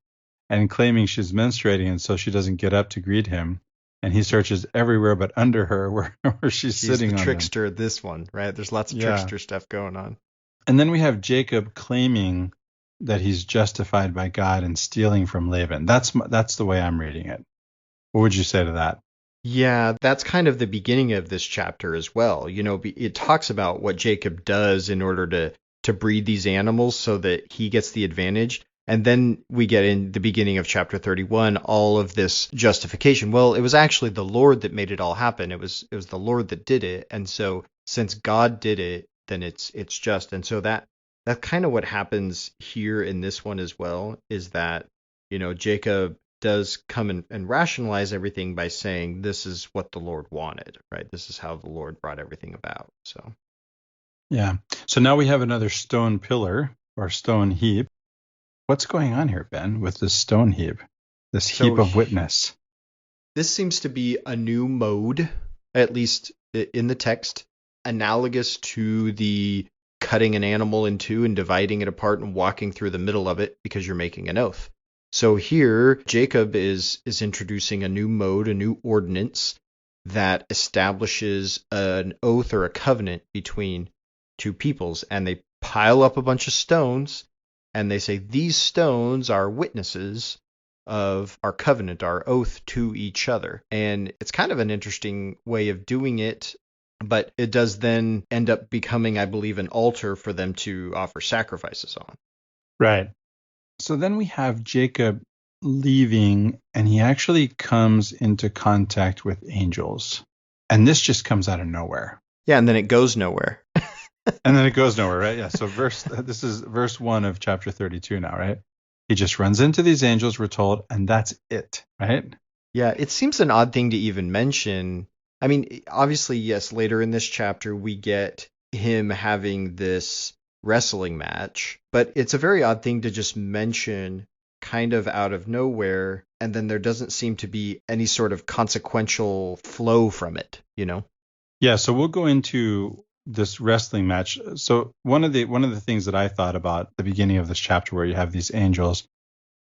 Speaker 2: and claiming she's menstruating. And so she doesn't get up to greet him. And he searches everywhere but under her where she's sitting on them.
Speaker 1: He's the trickster, this one, right? There's lots of trickster stuff going on.
Speaker 2: And then we have Jacob claiming that he's justified by God and stealing from Laban. That's the way I'm reading it. What would you say to that?
Speaker 1: Yeah, that's kind of the beginning of this chapter as well. It talks about what Jacob does in order to breed these animals so that he gets the advantage. And then we get in the beginning of chapter 31, all of this justification. Well, it was actually the Lord that made it all happen. It was the Lord that did it. And so since God did it, then it's just. And so that's kind of what happens here in this one as well, is that, Jacob does come and rationalize everything by saying this is what the Lord wanted, right? This is how the Lord brought everything about. So,
Speaker 2: yeah. So now we have another stone pillar or stone heap. What's going on here, Ben, with this stone heap, this heap of witness?
Speaker 1: This seems to be a new mode, at least in the text, analogous to the cutting an animal in two and dividing it apart and walking through the middle of it because you're making an oath. So here, Jacob is introducing a new mode, a new ordinance that establishes an oath or a covenant between two peoples. And they pile up a bunch of stones, and they say, these stones are witnesses of our covenant, our oath to each other. And it's kind of an interesting way of doing it, but it does then end up becoming, I believe, an altar for them to offer sacrifices on.
Speaker 2: Right. So then we have Jacob leaving, and he actually comes into contact with angels. And this just comes out of nowhere.
Speaker 1: Yeah, and then it goes nowhere.
Speaker 2: And then it goes nowhere, right? Yeah, so this is verse 1 of chapter 32 now, right? He just runs into these angels, we're told, and that's it, right?
Speaker 1: Yeah, it seems an odd thing to even mention. I mean, obviously, yes, later in this chapter, we get him having this wrestling match, but it's a very odd thing to just mention kind of out of nowhere, and then there doesn't seem to be any sort of consequential flow from it,
Speaker 2: Yeah, so we'll go into this wrestling match. So one of the things that I thought about the beginning of this chapter, where you have these angels,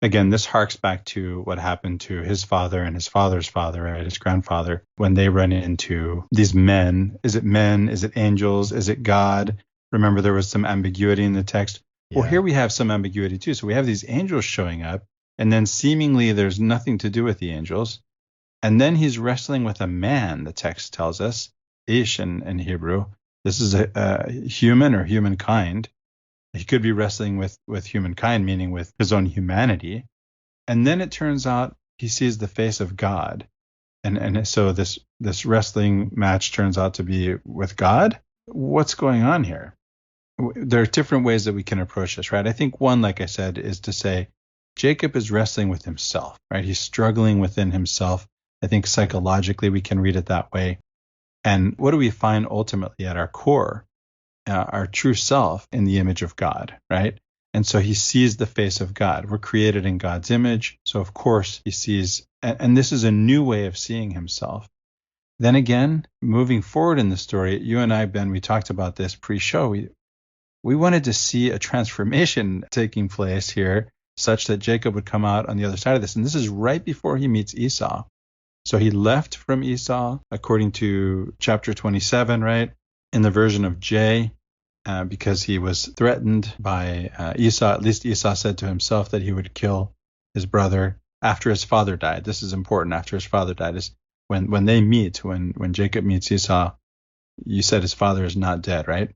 Speaker 2: again, this harks back to what happened to his father and his father's father, right, his grandfather, when they run into these men. Is it men? Is it angels? Is it God? Remember, there was some ambiguity in the text. Yeah. Well, here we have some ambiguity too. So we have these angels showing up, and then seemingly there's nothing to do with the angels. And then he's wrestling with a man, the text tells us, Ish in Hebrew. This is a human or humankind. He could be wrestling with humankind, meaning with his own humanity. And then it turns out he sees the face of God. And so this wrestling match turns out to be with God. What's going on here? There are different ways that we can approach this, right? I think one, like I said, is to say Jacob is wrestling with himself, right? He's struggling within himself. I think psychologically we can read it that way. And what do we find ultimately at our core? Our true self in the image of God, right? And so he sees the face of God. We're created in God's image. So of course he sees, and this is a new way of seeing himself. Then again, moving forward in the story, you and I, Ben, we talked about this pre-show. We wanted to see a transformation taking place here such that Jacob would come out on the other side of this. And this is right before he meets Esau. So he left from Esau, according to chapter 27, right? In the version of J, because he was threatened by Esau. At least Esau said to himself that he would kill his brother after his father died. This is important. After his father died is when they meet, when Jacob meets Esau, you said his father is not dead, right?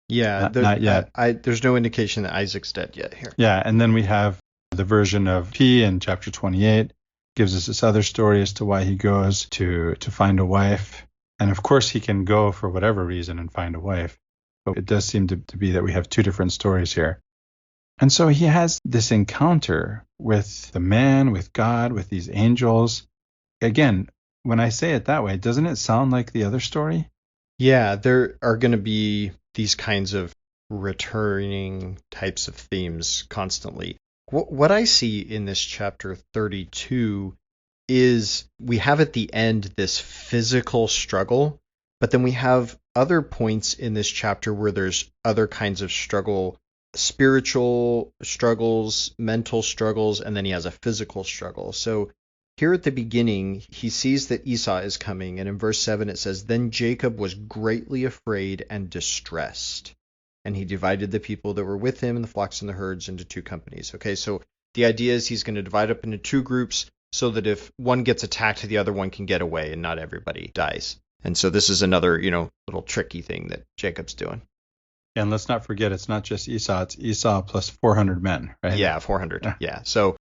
Speaker 1: Yeah,
Speaker 2: not yet.
Speaker 1: There's no indication that Isaac's dead yet here.
Speaker 2: Yeah, and then we have the version of P in chapter 28, gives us this other story as to why he goes to find a wife. And of course, he can go for whatever reason and find a wife. But it does seem to be that we have two different stories here. And so he has this encounter with the man, with God, with these angels. Again, when I say it that way, doesn't it sound like the other story?
Speaker 1: Yeah, there are going to be these kinds of returning types of themes constantly. What I see in this chapter 32 is we have at the end this physical struggle, but then we have other points in this chapter where there's other kinds of struggle, spiritual struggles, mental struggles, and then he has a physical struggle. So here at the beginning, he sees that Esau is coming, and in verse 7 it says, "Then Jacob was greatly afraid and distressed, and he divided the people that were with him and the flocks and the herds into two companies." Okay, so the idea is he's going to divide up into two groups so that if one gets attacked, the other one can get away and not everybody dies. And so this is another, little tricky thing that Jacob's doing.
Speaker 2: And let's not forget, it's not just Esau, it's Esau plus 400 men, right?
Speaker 1: Yeah, 400. Yeah. So,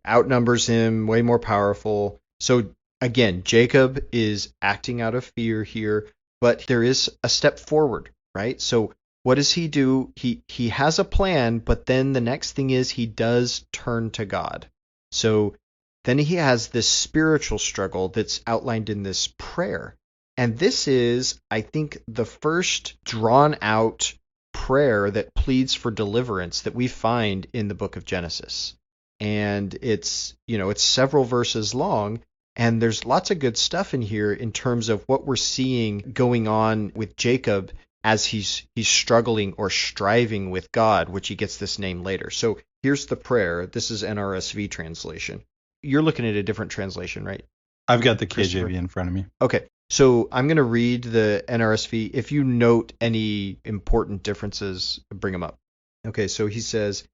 Speaker 1: outnumbers him, way more powerful. So again, Jacob is acting out of fear here, but there is a step forward, right? So what does he do? He has a plan, but then the next thing is he does turn to God. So then he has this spiritual struggle that's outlined in this prayer. And this is, I think, the first drawn out prayer that pleads for deliverance that we find in the book of Genesis. And it's several verses long, and there's lots of good stuff in here in terms of what we're seeing going on with Jacob as he's struggling or striving with God, which he gets this name later. So here's the prayer. This is NRSV translation. You're looking at a different translation, right?
Speaker 2: I've got the KJV in front of me.
Speaker 1: Okay. So I'm going to read the NRSV. If you note any important differences, bring them up. Okay, so he says,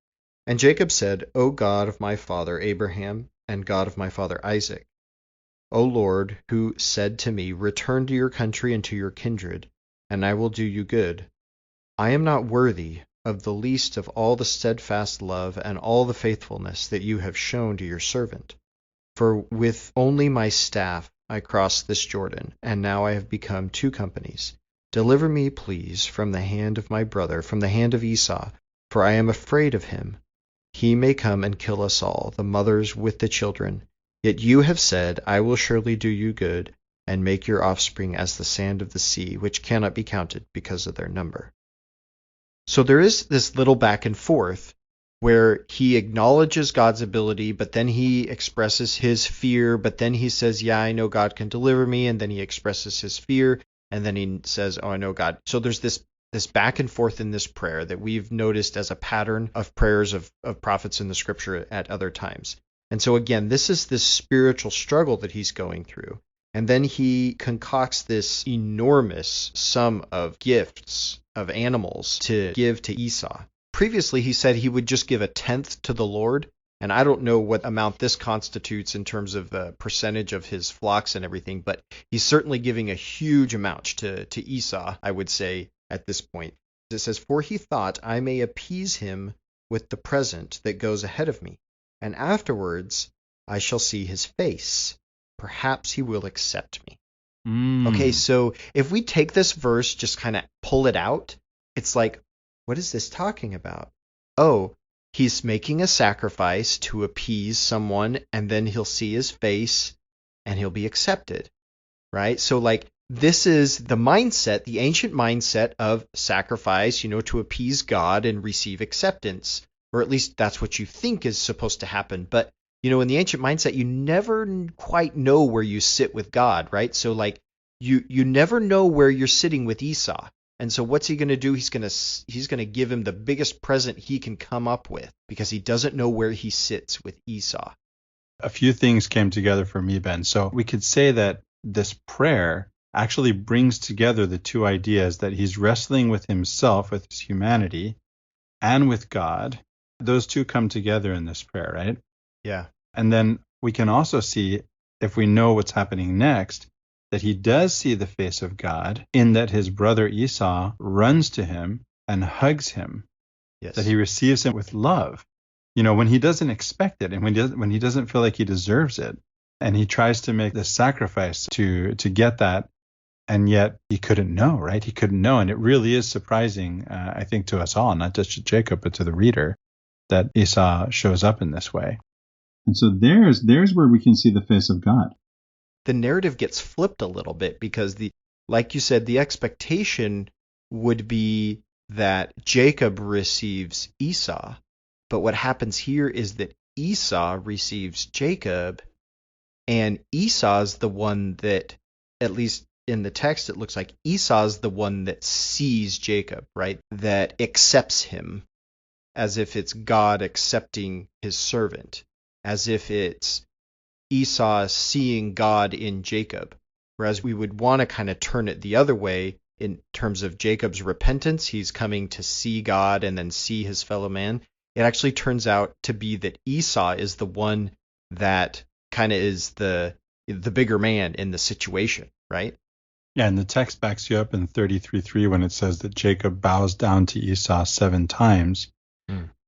Speaker 1: "And Jacob said, O God of my father Abraham and God of my father Isaac, O Lord, who said to me, return to your country and to your kindred, and I will do you good. I am not worthy of the least of all the steadfast love and all the faithfulness that you have shown to your servant. For with only my staff I crossed this Jordan, and now I have become two companies. Deliver me, please, from the hand of my brother, from the hand of Esau, for I am afraid of him. He may come and kill us all, the mothers with the children. Yet you have said, I will surely do you good, and make your offspring as the sand of the sea, which cannot be counted because of their number." So there is this little back and forth where he acknowledges God's ability, but then he expresses his fear, but then he says, yeah, I know God can deliver me, and then he expresses his fear, and then he says, oh, I know God. So there's this back and forth in this prayer that we've noticed as a pattern of prayers of prophets in the scripture at other times. And so again, this is this spiritual struggle that he's going through. And then he concocts this enormous sum of gifts of animals to give to Esau. Previously, he said he would just give a tenth to the Lord, and I don't know what amount this constitutes in terms of the percentage of his flocks and everything, but he's certainly giving a huge amount to Esau, I would say, at this point. It says, "For he thought, I may appease him with the present that goes ahead of me, and afterwards I shall see his face. Perhaps he will accept me." Okay,
Speaker 2: Mm.
Speaker 1: so if we take this verse, just kind of pull it out, it's like, what is this talking about? Oh, he's making a sacrifice to appease someone, and then he'll see his face and he'll be accepted, right? So, like, this is the mindset, the ancient mindset of sacrifice, to appease God and receive acceptance, or at least that's what you think is supposed to happen. But in the ancient mindset, you never quite know where you sit with God, right? So, like, you never know where you're sitting with Esau. And so what's he going to do? He's going to give him the biggest present he can come up with, because he doesn't know where he sits with Esau.
Speaker 2: A few things came together for me, Ben. So we could say that this prayer actually brings together the two ideas, that he's wrestling with himself, with his humanity, and with God. Those two come together in this prayer, right?
Speaker 1: Yeah.
Speaker 2: And then we can also see, if we know what's happening next, that he does see the face of God, in that his brother Esau runs to him and hugs him.
Speaker 1: Yes.
Speaker 2: That he receives him with love, when he doesn't expect it, and when he doesn't feel like he deserves it, and he tries to make the sacrifice to get that, and yet he couldn't know, right? He couldn't know, and it really is surprising, I think, to us all, not just to Jacob, but to the reader, that Esau shows up in this way. And so there's where we can see the face of God.
Speaker 1: The narrative gets flipped a little bit, because like you said, the expectation would be that Jacob receives Esau, but what happens here is that Esau receives Jacob, and Esau's the one that, at least in the text, it looks like Esau's the one that sees Jacob, right? That accepts him, as if it's God accepting his servant, as if it's Esau seeing God in Jacob. Whereas we would want to kind of turn it the other way in terms of Jacob's repentance. He's coming to see God and then see his fellow man. It actually turns out to be that Esau is the one that kind of is the bigger man in the situation, right?
Speaker 2: Yeah, and the text backs you up in 33:3 when it says that Jacob bows down to Esau 7 times.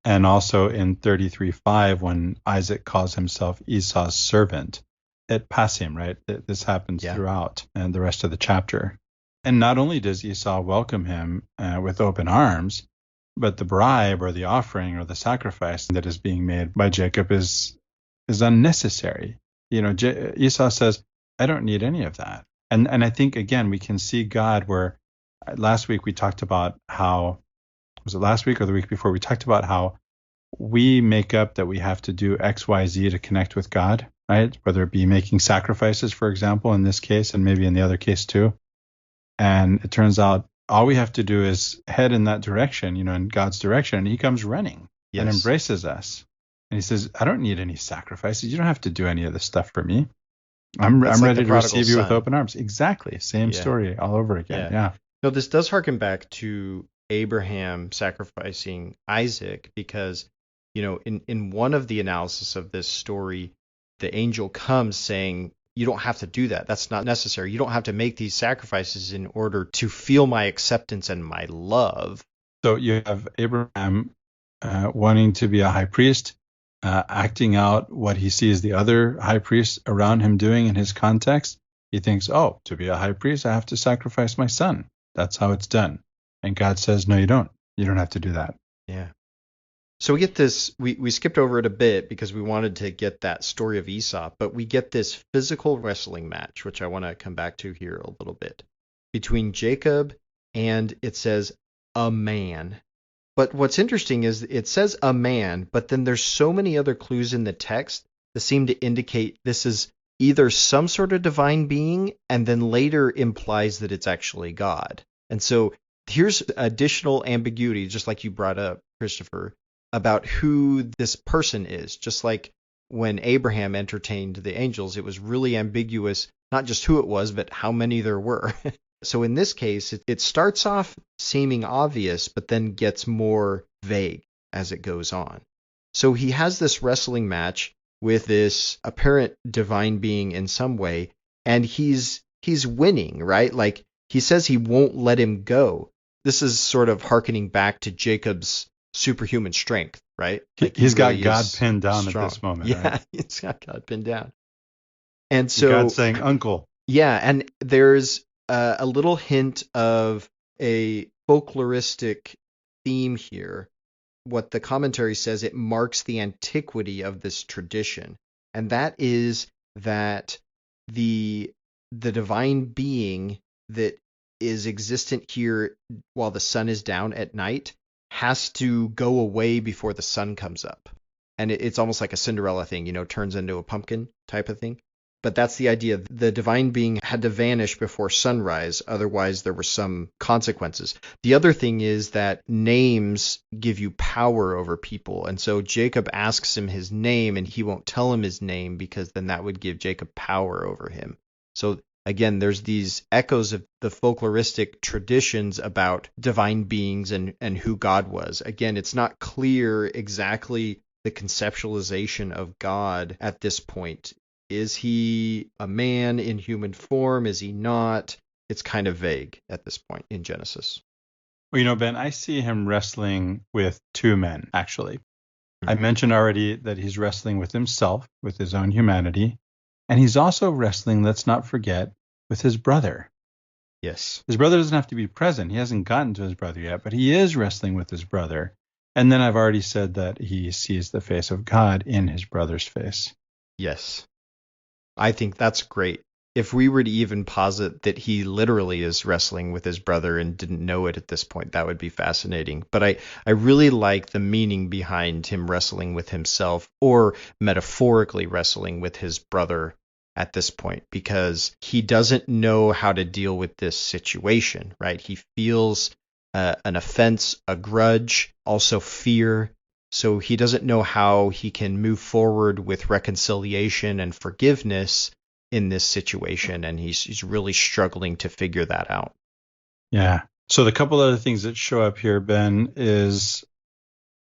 Speaker 2: And also in 33:5 when Isaac calls himself Esau's servant. It passim, right? This happens throughout and the rest of the chapter. And not only does Esau welcome him with open arms, but the bribe or the offering or the sacrifice that is being made by Jacob is unnecessary. Esau says, I don't need any of that. And I think, again, we can see God where last week we talked about how, was it last week or the week before, we talked about how we make up that we have to do X, Y, Z to connect with God, right? Whether it be making sacrifices, for example, in this case, and maybe in the other case too. And it turns out all we have to do is head in that direction, in God's direction, and he comes running and embraces us. And he says, I don't need any sacrifices. You don't have to do any of this stuff for me. I'm ready to receive you with open arms. Exactly. Same story all over again. Yeah.
Speaker 1: No, this does harken back to Abraham sacrificing Isaac, because, in one of the analysis of this story, the angel comes saying, you don't have to do that. That's not necessary. You don't have to make these sacrifices in order to feel my acceptance and my love.
Speaker 2: So you have Abraham wanting to be a high priest, acting out what he sees the other high priests around him doing in his context. He thinks, to be a high priest, I have to sacrifice my son. That's how it's done. And God says, no, you don't. You don't have to do that.
Speaker 1: Yeah. So we get this, we skipped over it a bit because we wanted to get that story of Esau, but we get this physical wrestling match, which I want to come back to here a little bit, between Jacob and, it says, a man. But what's interesting is it says a man, but then there's so many other clues in the text that seem to indicate this is either some sort of divine being, and then later implies that it's actually God. And so here's additional ambiguity, just like you brought up, Christopher, about who this person is. Just like when Abraham entertained the angels, it was really ambiguous, not just who it was, but how many there were. So in this case, it starts off seeming obvious, but then gets more vague as it goes on. So he has this wrestling match with this apparent divine being in some way, and he's winning, right? Like, he says he won't let him go, this is sort of hearkening back to Jacob's superhuman strength, right? Like
Speaker 2: He's got
Speaker 1: really
Speaker 2: God
Speaker 1: is
Speaker 2: pinned down
Speaker 1: strong.
Speaker 2: at this moment,
Speaker 1: Yeah,
Speaker 2: right?
Speaker 1: he's got God pinned down. And so,
Speaker 2: God's saying, "Uncle."
Speaker 1: yeah, and there's a little hint of a folkloristic theme here. What the commentary says, it marks the antiquity of this tradition, and that is that the divine being that is existent here while the sun is down at night has to go away before the sun comes up. And it's almost like a Cinderella thing, turns into a pumpkin type of thing. But that's the idea. The divine being had to vanish before sunrise, otherwise there were some consequences. The other thing is that names give you power over people. And so Jacob asks him his name, and he won't tell him his name because then that would give Jacob power over him. So again, there's these echoes of the folkloristic traditions about divine beings and who God was. Again, it's not clear exactly the conceptualization of God at this point. Is he a man in human form? Is he not? It's kind of vague at this point in Genesis.
Speaker 2: Well, Ben, I see him wrestling with two men, actually. I mentioned already that he's wrestling with himself, with his own humanity, and he's also wrestling, let's not forget, with his brother.
Speaker 1: Yes.
Speaker 2: His brother doesn't have to be present. He hasn't gotten to his brother yet, but he is wrestling with his brother. And then I've already said that he sees the face of God in his brother's face.
Speaker 1: Yes. I think that's great. If we were to even posit that he literally is wrestling with his brother and didn't know it at this point, that would be fascinating. But I really like the meaning behind him wrestling with himself, or metaphorically wrestling with his brother at this point, because he doesn't know how to deal with this situation, right? He feels an offense, a grudge, also fear. So he doesn't know how he can move forward with reconciliation and forgiveness in this situation, and he's really struggling to figure that out.
Speaker 2: Yeah. So the couple other things that show up here, Ben, is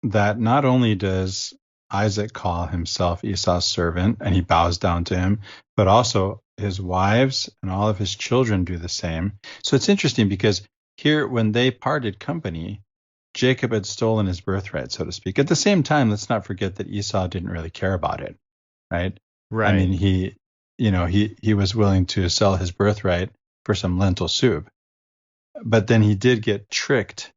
Speaker 2: that not only does Isaac call himself Esau's servant and he bows down to him, but also his wives and all of his children do the same. So it's interesting because here, when they parted company, Jacob had stolen his birthright, so to speak. At the same time, let's not forget that Esau didn't really care about it, right?
Speaker 1: Right.
Speaker 2: I mean, he was willing to sell his birthright for some lentil soup. But then he did get tricked.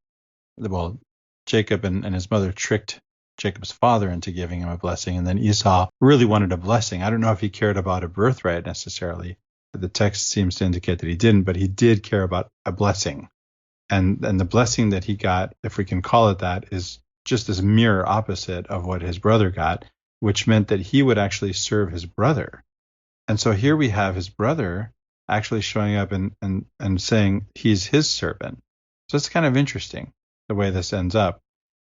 Speaker 2: Well, Jacob and his mother tricked Jacob's father into giving him a blessing, and then Esau really wanted a blessing. I don't know if he cared about a birthright necessarily. The text seems to indicate that he didn't, but he did care about a blessing. And the blessing that he got, if we can call it that, is just this mirror opposite of what his brother got, which meant that he would actually serve his brother. And so here we have his brother actually showing up and saying he's his servant. So it's kind of interesting the way this ends up.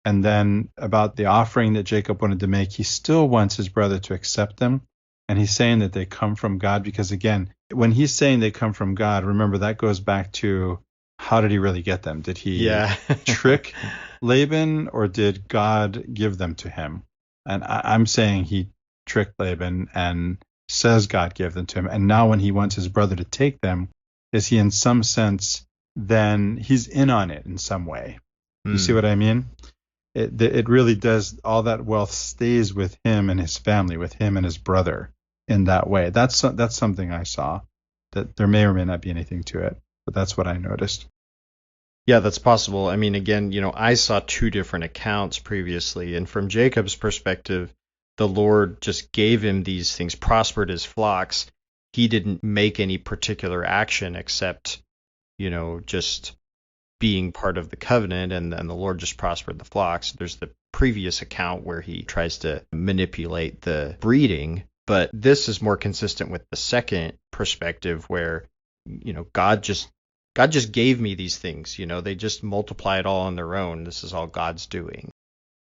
Speaker 2: And then about the offering that Jacob wanted to make, he still wants his brother to accept them. And he's saying that they come from God because, again, when he's saying they come from God, remember that goes back to, how did he really get them? Did he trick Laban, or did God give them to him? And I'm saying he tricked Laban and says God gave them to him. And now when he wants his brother to take them, is he in some sense, then he's in on it in some way? You see what I mean? It really does. All that wealth stays with him and his family, with him and his brother in that way. That's something I saw, that there may or may not be anything to it, but that's what I noticed.
Speaker 1: Yeah, that's possible. I mean, again, I saw two different accounts previously, and from Jacob's perspective, the Lord just gave him these things, prospered his flocks. He didn't make any particular action except, just being part of the covenant, and the Lord just prospered the flocks. There's the previous account where he tries to manipulate the breeding, but this is more consistent with the second perspective where, God just gave me these things. They just multiply it all on their own. This is all God's doing.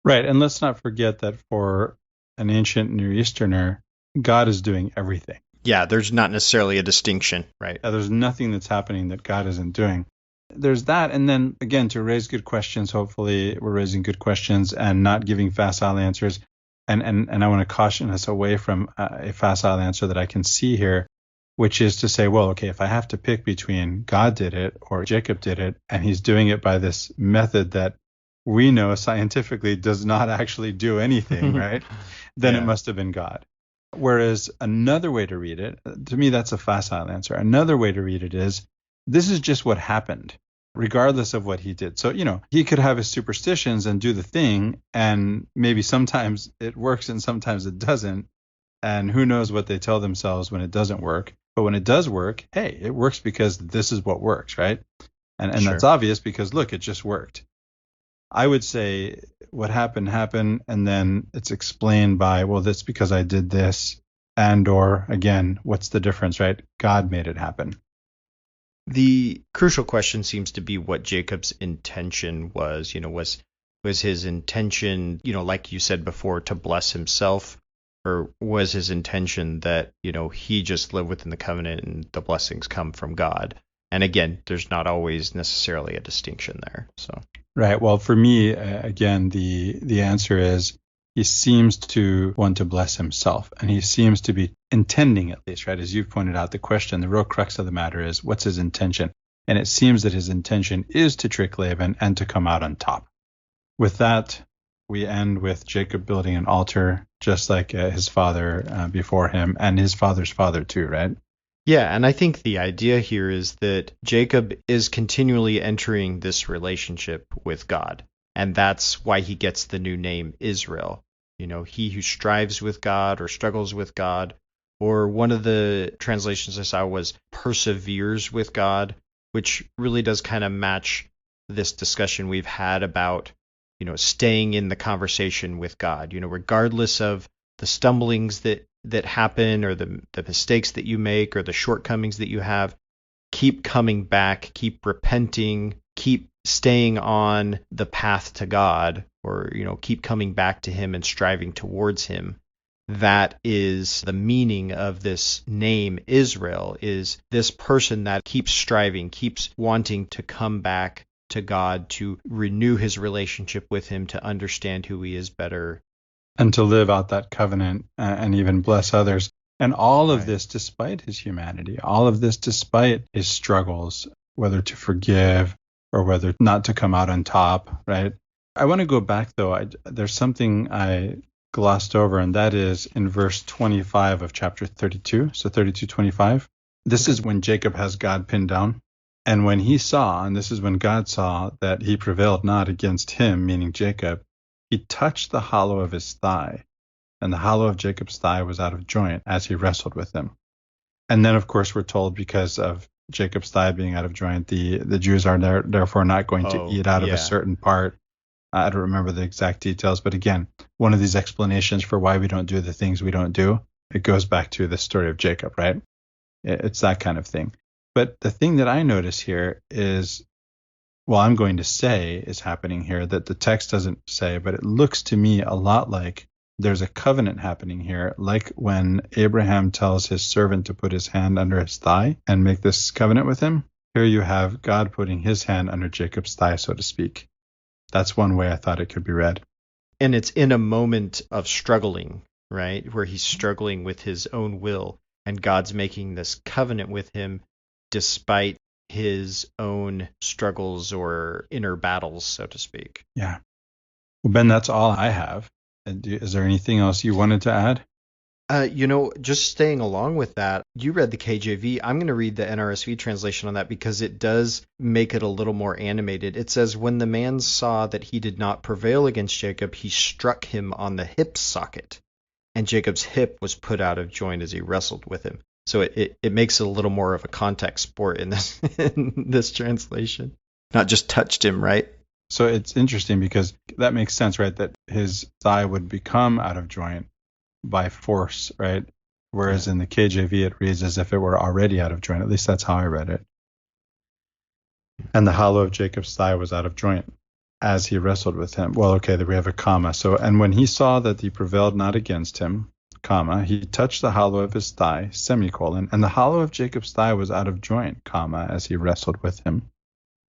Speaker 2: Right. And let's not forget that for an ancient Near Easterner, God is doing everything.
Speaker 1: Yeah, there's not necessarily a distinction, right?
Speaker 2: There's nothing that's happening that God isn't doing. There's that. And then, again, to raise good questions, hopefully we're raising good questions and not giving facile answers. And I want to caution us away from a facile answer that I can see here. which is to say, well, okay, if I have to pick between God did it or Jacob did it, and he's doing it by this method that we know scientifically does not actually do anything, right? Then it must have been God. Whereas another way to read it, to me, that's a facile answer. Another way to read it is, this is just what happened, regardless of what he did. So, he could have his superstitions and do the thing, and maybe sometimes it works and sometimes it doesn't. And who knows what they tell themselves when it doesn't work. But when it does work, hey, it works because this is what works, right? And
Speaker 1: Sure.
Speaker 2: That's obvious because, look, it just worked. I would say what happened, and then it's explained by, well, that's because I did this, and or, again, what's the difference, right? God made it happen.
Speaker 1: The crucial question seems to be what Jacob's intention was. Was his intention, like you said before, to bless himself, or was his intention that, he just lived within the covenant and the blessings come from God? And again, there's not always necessarily a distinction there. So
Speaker 2: right. Well, for me, again, the answer is he seems to want to bless himself, and he seems to be intending, at least, right? As you've pointed out, the real crux of the matter is, what's his intention? And it seems that his intention is to trick Laban and to come out on top. With that, we end with Jacob building an altar, just like his father before him, and his father's father too, right?
Speaker 1: Yeah, and I think the idea here is that Jacob is continually entering this relationship with God, and that's why he gets the new name Israel. He who strives with God or struggles with God, or one of the translations I saw was perseveres with God, which really does kind of match this discussion we've had about, staying in the conversation with God, regardless of the stumblings that happen, or the mistakes that you make, or the shortcomings that you have. Keep coming back, keep repenting, keep staying on the path to God, or keep coming back to him and striving towards him. That is the meaning of this name Israel, is this person that keeps striving, keeps wanting to come back to God, to renew his relationship with him, to understand who he is better,
Speaker 2: and to live out that covenant and even bless others. And all of this despite his humanity, all of this despite his struggles, whether to forgive or whether not to come out on top, right? I want to go back, though. There's something I glossed over, and that is in verse 25 of chapter 32, so 32:25. This is when Jacob has God pinned down. And when he saw, and this is when God saw, that he prevailed not against him, meaning Jacob, he touched the hollow of his thigh, and the hollow of Jacob's thigh was out of joint as he wrestled with him. And then, of course, we're told, because of Jacob's thigh being out of joint, the Jews are therefore not going to eat out of a certain part. I don't remember the exact details, but again, one of these explanations for why we don't do the things we don't do, it goes back to the story of Jacob, right? It's that kind of thing. But the thing that I notice here is, well, I'm going to say is happening here that the text doesn't say, but it looks to me a lot like there's a covenant happening here, like when Abraham tells his servant to put his hand under his thigh and make this covenant with him. Here you have God putting his hand under Jacob's thigh, so to speak. That's one way I thought it could be read.
Speaker 1: And it's in a moment of struggling, right, where he's struggling with his own will, and God's making this covenant with him despite his own struggles or inner battles, so to speak.
Speaker 2: Yeah. Well, Ben, that's all I have. Is there anything else you wanted to add?
Speaker 1: Just staying along with that, you read the KJV. I'm going to read the NRSV translation on that because it does make it a little more animated. It says, when the man saw that he did not prevail against Jacob, he struck him on the hip socket, and Jacob's hip was put out of joint as he wrestled with him. So it makes it a little more of a contact sport in this translation. Not just touched him, right?
Speaker 2: So it's interesting because that makes sense, right? That his thigh would become out of joint by force, right? Whereas in the KJV, it reads as if it were already out of joint. At least that's how I read it. And the hollow of Jacob's thigh was out of joint as he wrestled with him. Well, okay, there we have a comma. So, and when he saw that he prevailed not against him, comma, he touched the hollow of his thigh, semicolon, and the hollow of Jacob's thigh was out of joint, comma, as he wrestled with him.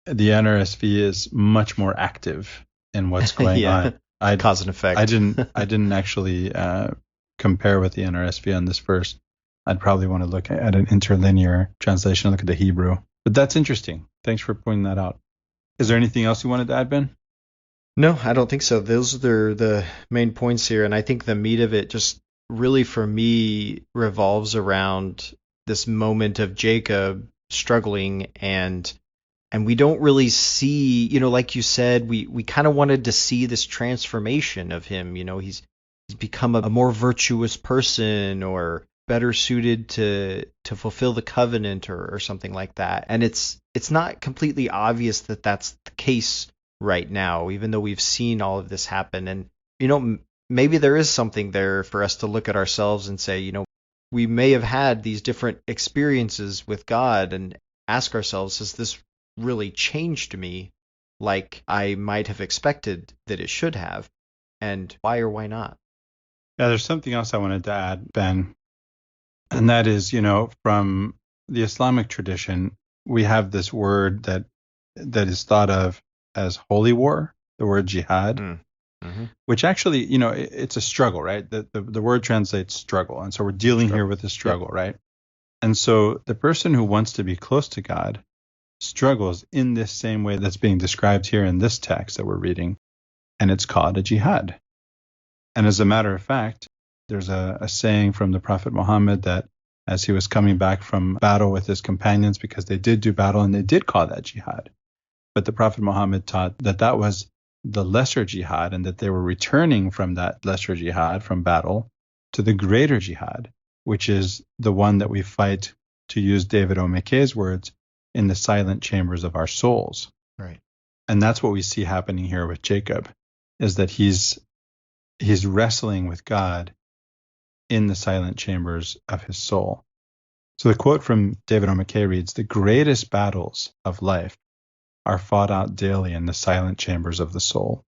Speaker 2: The NRSV is much more active in what's going on.
Speaker 1: Cause and effect.
Speaker 2: I didn't actually compare with the NRSV on this verse, I'd probably want to look at an interlinear translation, look at the Hebrew. But that's interesting. Thanks for pointing that out. Is there anything else you wanted to add, Ben?
Speaker 1: No, I don't think so. Those are the main points here, and I think the meat of it just really for me revolves around this moment of Jacob struggling and we don't really see, like you said, we kind of wanted to see this transformation of him. He's become a more virtuous person or better suited to fulfill the covenant or something like that. And it's not completely obvious that that's the case right now, even though we've seen all of this happen. And maybe there is something there for us to look at ourselves and say, we may have had these different experiences with God and ask ourselves, has this really changed me like I might have expected that it should have? And why or why not?
Speaker 2: Yeah, there's something else I wanted to add, Ben. And that is, from the Islamic tradition, we have this word that is thought of as holy war, the word jihad, which actually, it's a struggle, right? The word translates struggle. And so we're dealing here with a struggle, right? And so the person who wants to be close to God struggles in this same way that's being described here in this text that we're reading, and it's called a jihad. And as a matter of fact, there's a saying from the Prophet Muhammad that as he was coming back from battle with his companions, because they did do battle and they did call that jihad, but the Prophet Muhammad taught that that was the lesser jihad and that they were returning from that lesser jihad, from battle, to the greater jihad, which is the one that we fight, to use David O. McKay's words, in the silent chambers of our souls.
Speaker 1: Right.
Speaker 2: And that's what we see happening here with Jacob, is that he's wrestling with God in the silent chambers of his soul. So the quote from David O. McKay reads, "The greatest battles of life are fought out daily in the silent chambers of the soul."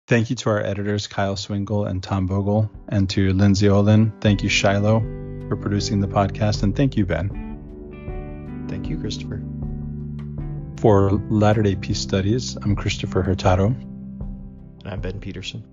Speaker 2: Thank you to our editors, Kyle Swingle and Tom Bogle, and to Lindsay Olin. Thank you, Shiloh, for producing the podcast, and thank you, Ben.
Speaker 1: Thank you, Christopher.
Speaker 2: For Latter-day Peace Studies, I'm Christopher Hurtado.
Speaker 1: And I'm Ben Peterson.